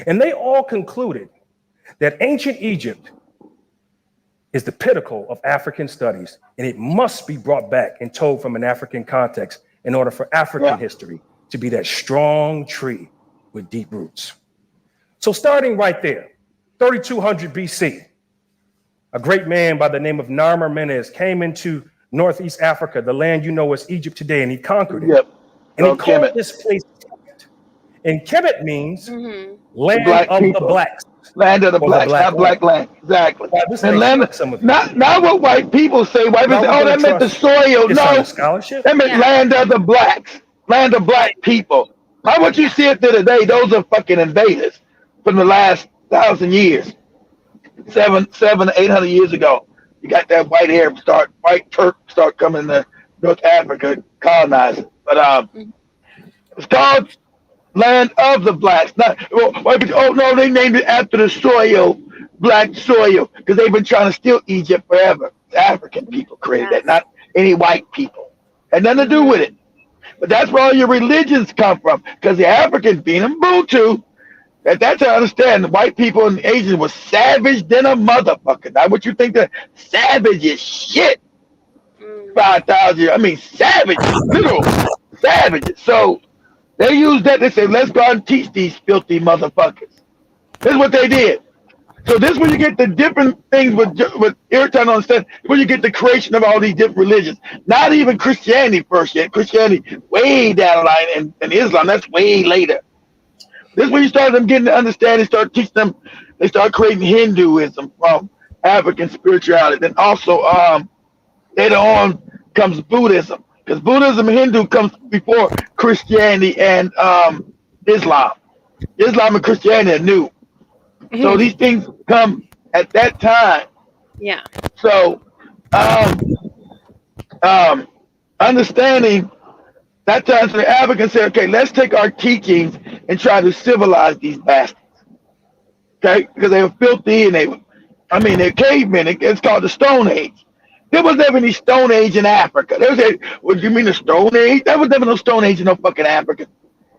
And they all concluded that ancient Egypt is the pinnacle of African studies, and it must be brought back and told from an African context in order for African history to be that strong tree with deep roots. So starting right there, 3200 BC, a great man by the name of Narmer Menez came into Northeast Africa, the land you know as Egypt today, and he conquered it. And he called this place Kemet. And Kemet means land of the blacks. Land of the or the blacks, black not land. black land. Exactly. Now, this And may land, shock some of you. not what white people say. White But people are say, we oh, going to that meant the trust soil. dishonest No, scholarship? that meant Yeah. land of the blacks, land of Right. black people. How would you Yeah. see it to today? Those are fucking invaders from the last 1,000 years, 800 years ago. You got that white Turk start coming to North Africa, colonizing. But Mhm. it's called land of the blacks. Not white people. Oh no, they named it after the soil, black soil, because they've been trying to steal Egypt forever. The African people created that, Yes. not any white people. Had nothing to do Hmm. with it. But that's where all your religions come from. Because the Africans being Ubuntu, at that time, understand the white people and Asians were savage than a motherfucker. Not what you think that savage is shit. Mm. 5,000 years. I mean, savages, literal savages. So they used that. They said, let's go out and teach these filthy motherfuckers. This is what they did. So this is where you get the different things with irritant on understand. Where you get the creation of all these different religions. Not even Christianity first yet. Christianity way down the line, and Islam that's way later. This is when you start them getting to understand and start teaching them. They start creating Hinduism from African spirituality. Then also later on comes Buddhism, because Buddhism and Hindu comes before Christianity and Islam. Islam and Christianity are new. So these things come at that time. Yeah. So um, understanding that time, so the Africans say, okay, let's take our teachings and try to civilize these bastards. Okay, because they were filthy and they're cavemen. It's called the Stone Age. There was never any Stone Age in Africa. They say, what do you mean the Stone Age? There was never no Stone Age in no fucking Africa.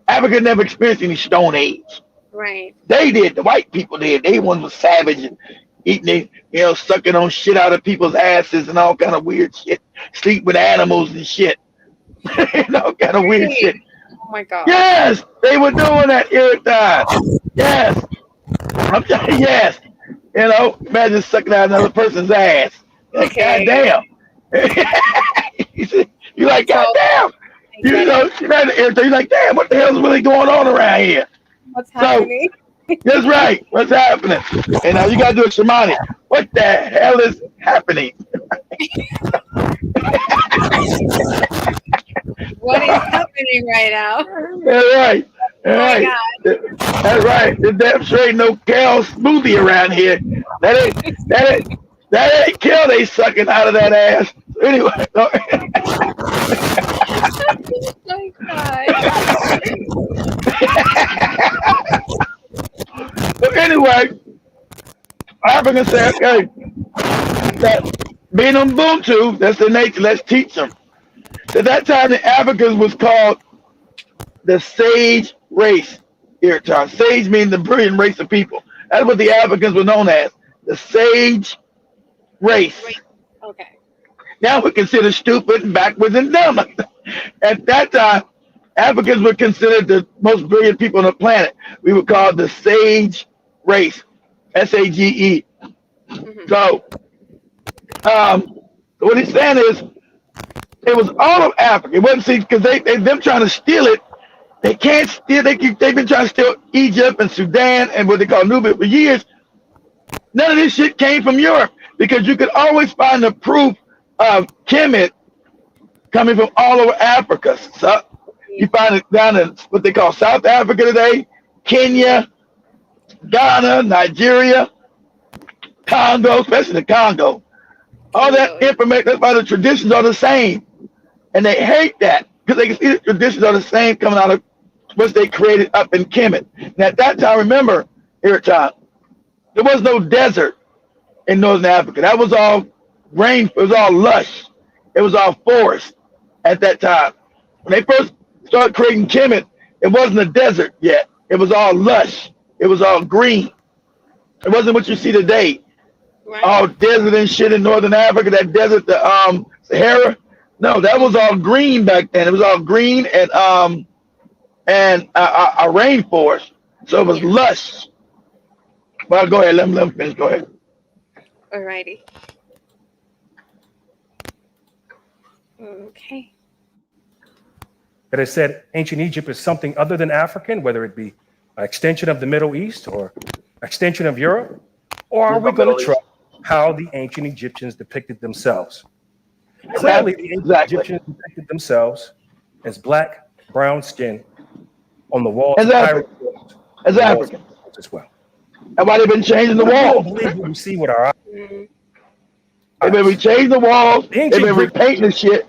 Africa never experienced any Stone Age. Right. They did. The white people did. They ones was savage and eating, sucking on shit out of people's asses and all kind of weird shit. Sleep with animals and shit. All kind of weird Really? shit. Oh my God. Yes, they were doing that every time. Yes, I'm yes. Imagine sucking out another person's ass. Like, Okay. goddamn. You're like, So goddamn. I get it. You're like, damn, what the hell is really going on around here? What's So happening? that's right. What's happening? And now you gotta do a shamanic. What the hell is happening? What is happening right now? That's right. Oh All my right. God. That's right. There's damn sure ain't no kale smoothie around here. That ain't kale they sucking out of that ass. Anyway. Oh my God. So anyway, Africans say, okay, that being Ubuntu, that's the nature, let's teach them. At that time, the Africans was called the sage race. Here, Tom. Sage means the brilliant race of people. That's what the Africans were known as, the sage race. Okay. Now we're considered stupid and backwards and dumb. At that time, Africans were considered the most brilliant people on the planet. We were called the sage race, SAGE. Hmm. So, what he's saying is, it was all of Africa. It wasn't because them trying to steal it. They can't steal. They've been trying to steal Egypt and Sudan and what they call Nubia for years. None of this shit came from Europe because you could always find the proof of Kemet coming from all over Africa. So you find it down in what they call South Africa today, Kenya, Ghana, Nigeria, Congo, especially the Congo. All that information, that's why the traditions are the same. And they hate that because they can see the traditions are the same coming out of what they created up in Kemet. And at that time, remember, here at time, there was no desert in Northern Africa. That was all rain. It was all lush. It was all forest at that time. When they first started creating Kemet, it wasn't a desert yet. It was all lush. It was all green. It wasn't what you see today. Right. All desert and shit in Northern Africa, that desert, the Sahara. No, that was all green back then. It was all green and a rainforest. So it was lush. Well, go ahead. Let me finish. Go ahead. Alrighty. Okay. That it said ancient Egypt is something other than African, whether it be an extension of the Middle East or extension of Europe? Or are we going to trust how the ancient Egyptians depicted themselves? Clearly, the ancient Exactly. Egyptians depicted themselves as black, brown skin on the walls As of African. hieroglyphs and As the walls of African. temples as well. That's why they've been changing the We don't walls. believe what we see with our Mm, They've been eyes. changing the walls. The They've ancient been Greeks, repainting the shit.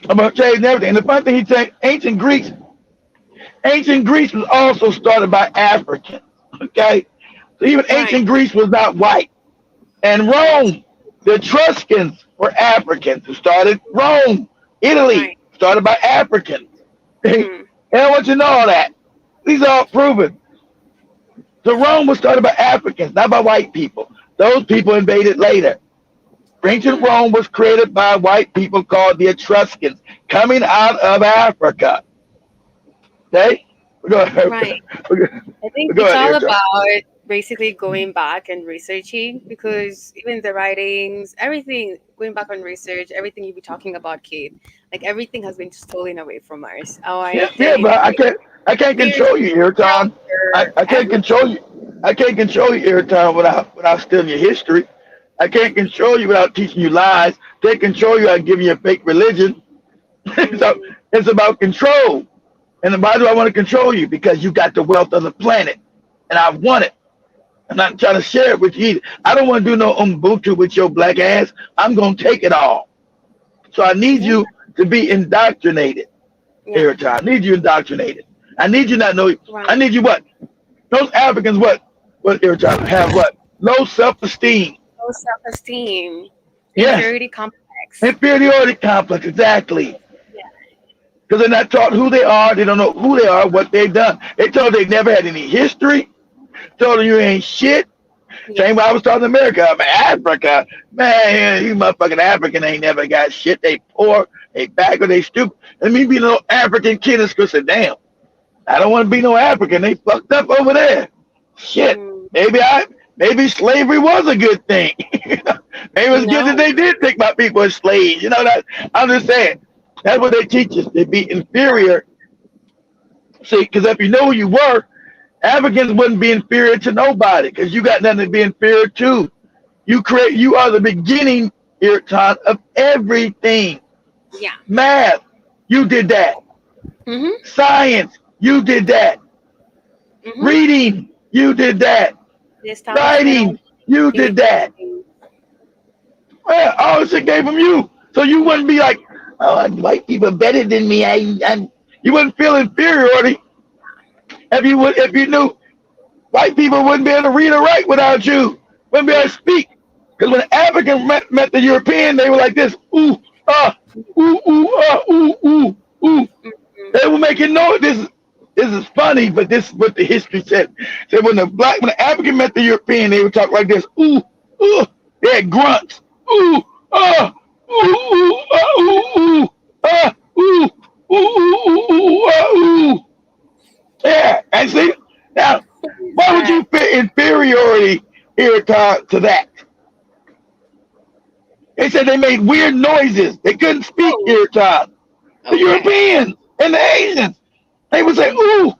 I'm gonna change everything. And the funny thing, he said, ancient Greece was also started by Africans. Okay, so even right, ancient Greece was not white. And right, Rome, the Etruscans were Africans who started Rome. Italy right. started by Africans. And Mm-hmm. I want you to know all that. These are all proven. So Rome was started by Africans, not by white people. Those people invaded later. Ancient Mm-hmm. Rome was created by white people called the Etruscans, coming out of Africa. Okay? Go ahead. Right. I think Go it's ahead, all Eric. about basically going back and researching because even the writings, everything, going back on research, everything you be talking about, Kate, like everything has been stolen away from us. Our Yeah, identity, but I can't spiritual, control you, Irritan. culture, I can't control everything. you. I can't control you, Irritan, without stealing your history. I can't control you without teaching you lies. Can't control you without giving you a fake religion. So Mm, it's about control. And why do I want to control you? Because you got the wealth of the planet, and I want it. I'm not trying to share it with you either. I don't want to do no Ubuntu with your black ass. I'm gonna take it all. So I need yeah, you to be indoctrinated, yeah, Irritan. I need you indoctrinated. I need you not know. I right. need you what? Those Africans what Irritan have what? Low self-esteem. Low self-esteem, Yes. inferiority complex. Inferiority complex, exactly. Yeah, Because they're not taught who they are. They don't know who they are, what they've done. They told they never had any history. Told them you ain't shit. yeah, Same way I was talking America. I mean, Africa. Man, you motherfucking African ain't never got shit. They poor, they backward, they stupid. And me being a little African kid is going to say, damn, I don't want to be no African. They fucked up over there. Shit. mm, Maybe slavery was a good thing. Maybe it was good that no, they did take my people as slaves. You know that I'm just saying. That's what they teach us. They be inferior. See, because if you know who you were, Africans wouldn't be inferior to nobody because you got nothing to be inferior to. You are the beginning, Irtan, of everything. yeah, Math, you did that. mm-hmm, Science, you did that. mm-hmm. Reading, you did that. The establishment of Writing, you did that. university. Well, all this shit came from you. So you wouldn't be like, oh, white people are better than me. You wouldn't feel inferiority if you knew white people wouldn't be able to read or write without you. Wouldn't be able to Yeah. speak. Because when the African met the European, they were like this, ooh. Mm-hmm. They were making noise. This is funny, but this is what the history said. Said when the African met the European, they would talk like this, ooh. They had grunts, ooh, ooh, ooh, ooh. Yeah, and see now, why would That, you fit inferiority here to that? They said they made weird noises. They couldn't speak oh, here, Todd. The okay. Europeans and the Asians, they would say, ooh.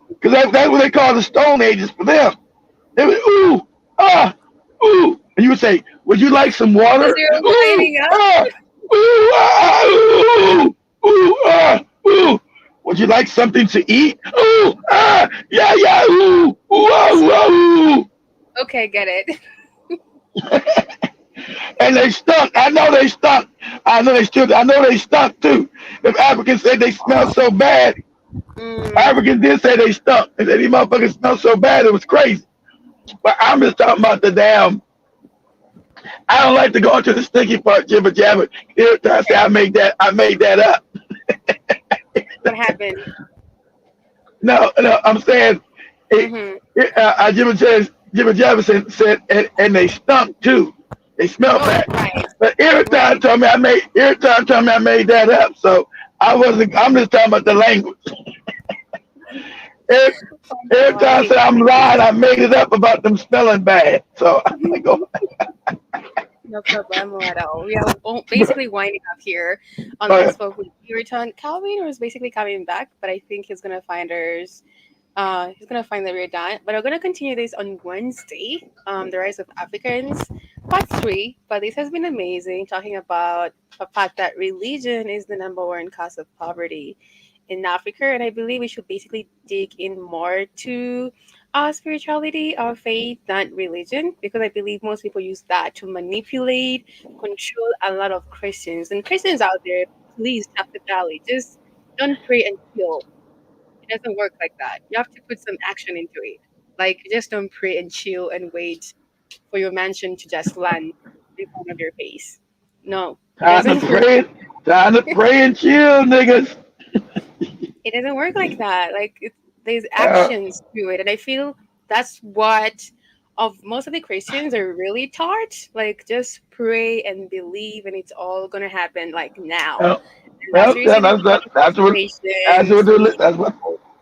Because that's what they call the Stone Ages for them. They would, ooh. And you would say, would you like some Because water? you're Ooh, lining up. ah, ooh. Would you like something to eat? Yeah, ooh. Okay, get it. And they stunk. I know they stunk. I know they stunk too. If Africans said they smelled so bad, Mm, Africans did say they stunk. They said these motherfuckers smelled so bad it was crazy. But I'm just talking about the damn. I don't like to go into the stinky part, jibber jabber. Every time I say I made that up. what happened? No, I'm saying Mm-hmm. jibber jabber said and they stunk too. They smelled Oh, bad. right, But right. every time told me I made that up. So I'm just talking about the language. Every, Oh, every no, I time I hate said I'm lying, I made it up about them smelling bad. So I go, no problem at all. We are basically winding up here on go Let's ahead. Spoke with Return. Calvin was basically coming back, but I think he's gonna find us He's gonna find that we're done, but we're gonna continue this on Wednesday. The rise of Africans, part three. But this has been amazing, talking about the fact that religion is the number one cause of poverty in Africa, and I believe we should basically dig in more to our spirituality, our faith, than religion, because I believe most people use that to manipulate, control a lot of Christians. And Christians out there, please tap the valley. Just don't pray and chill. It doesn't work like that. You have to put some action into it. Like, just don't pray and chill and wait for your mansion to just land in front of your face. No, it Time to doesn't work. pray. Time to pray and chill, niggas. It doesn't work like that. There's Uh, actions to it, and I feel that's what of most of the Christians are really taught. Like, just pray and believe, and it's all gonna happen like now. uh, And that's well, where you yeah, see these that's what manifestations. that's what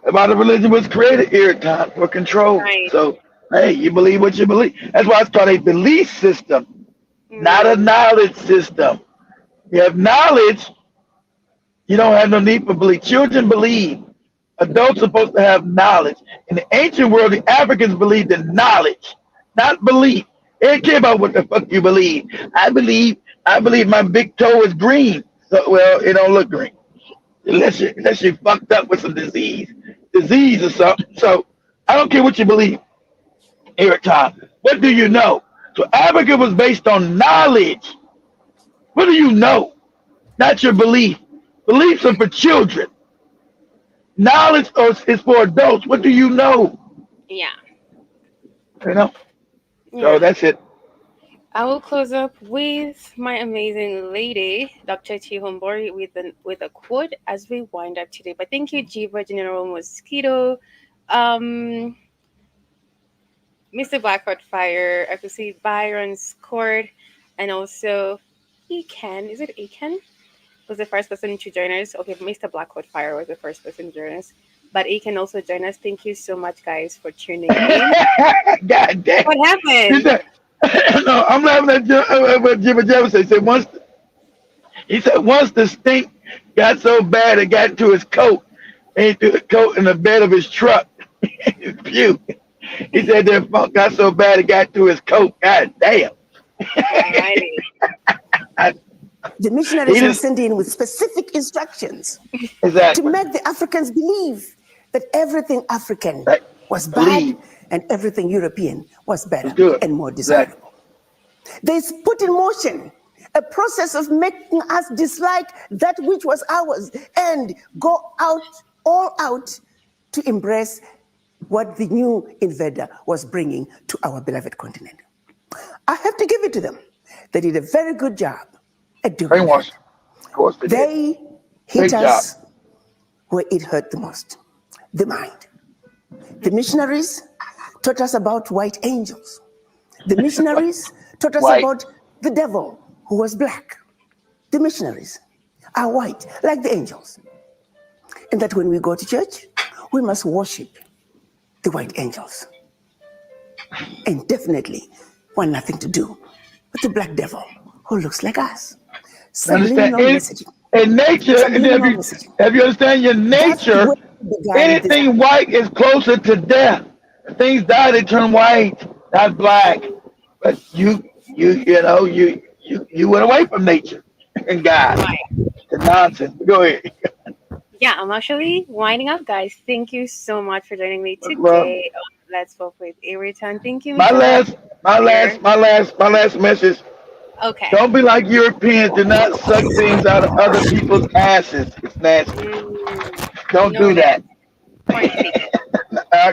about the religion was created here, time for control. Right. So hey, you believe what you believe. That's why it's called a belief system, not a Mm, knowledge system. You have knowledge, you don't have no need for belief. Children believe. Adults are supposed to have knowledge. In the ancient world, the Africans believed in knowledge, not belief. They didn't care about what the fuck you believe. I believe my big toe is green. So, well, it don't look green unless you fucked up with some disease or something. So I don't care what you believe, Eric Tom. What do you mm, know? So Africa was based on knowledge. What do you know? Not your belief. Beliefs are for children. Knowledge is for adults. What do you know? yeah, You know. So yeah. that's it. I will close up with my amazing lady, Dr. T. Hombori, with a quote as we wind up today. But thank you, Jiva, General Mosquito, um, Mr. Blackheart Fire. I could see Byron's Court, and also Eken. Is it Eken? Was the first person to join us. Okay, Mr. Blackheart Fire was the first person to join us. But Eken also join us. Thank you so much, guys, for tuning in. God damn. What He happened? said, no, I'm laughing at what Jimmy Jefferson said. Once the stink got so bad it got into his coat, and he threw the coat in the bed of his truck. Pew. He said that funk got so bad it got to his coat. God damn. Alrighty. I, The he missionaries were just sent in with specific instructions to exactly. make the Africans believe that everything African Right. was bad Believe. and everything European was It's better good. and more Exactly. desirable. They put in motion a process of making us dislike that which was ours and go out, all out, to embrace what the new invader was bringing to our beloved continent. I have to give it to them. They did a very good job at doing that. Brainwashing. Of course they did. They hit Great job. us where it hurt the most, the mind. The missionaries taught us about white angels. The missionaries taught us White. about the devil who was black. The missionaries are white, like the angels. And that when we go to church, we must worship the white angels. And definitely want nothing to do with the black devil who looks like us. Understand? Subliminal messaging. In nature, and Subliminal messaging. if you understand your That's nature, where we began this. anything white is closer to death. If things die, they turn white, not black. But you went away from nature and God. Right. The nonsense. Go ahead. Yeah, I'm actually winding up, guys. Thank you so much for joining me Well, today on Let's Talk with Ariton. Thank you, my Mr. Black last, my here. last, my last, my last message. Okay. Don't be like Europeans. Do not suck things out of other people's asses. It's nasty. Mm, Don't do noted. that. Point taken.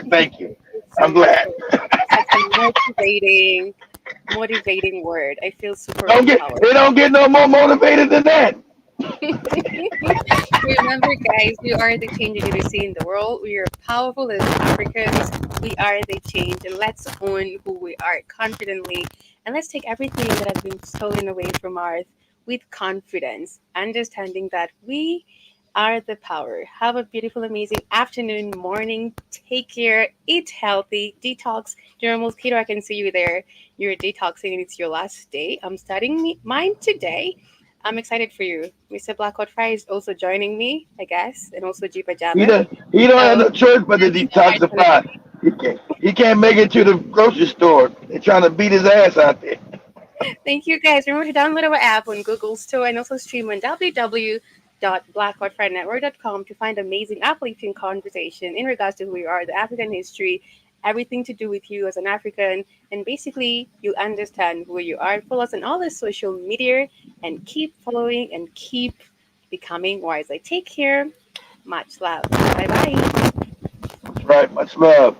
Thank you. Thank you so I'm much glad. for such a motivating word. I feel super Don't get empowered. it. Don't get no more motivated than that. Remember, guys, we are the change you need to see in the world. We are powerful as Africans. We are the change, and let's own who we are confidently. And let's take everything that has been stolen away from us with confidence, understanding that we are the power. Have a beautiful, amazing afternoon, morning. Take care. Eat healthy. Detox. Jerome Mosquito, I can see you there. You're detoxing, and it's your last day. I'm starting mine today. I'm excited for you. Mr. Blackout Fry is also joining me, I guess, and also Jeepa He Jama. don't he don't have So no choice but to we know how it's gonna detoxify. be. He can't make it to the grocery store. They're trying to beat his ass out there. Thank you guys. Remember to download our app on Google Store and also stream on www.blackoutfriendnetwork.com to find amazing uplifting conversation in regards to who you are, the African history, everything to do with you as an African, and basically you understand who you are. Follow us on all the social media and keep following and keep becoming wiser. Take care. Much love. Bye bye. That's right. Much love.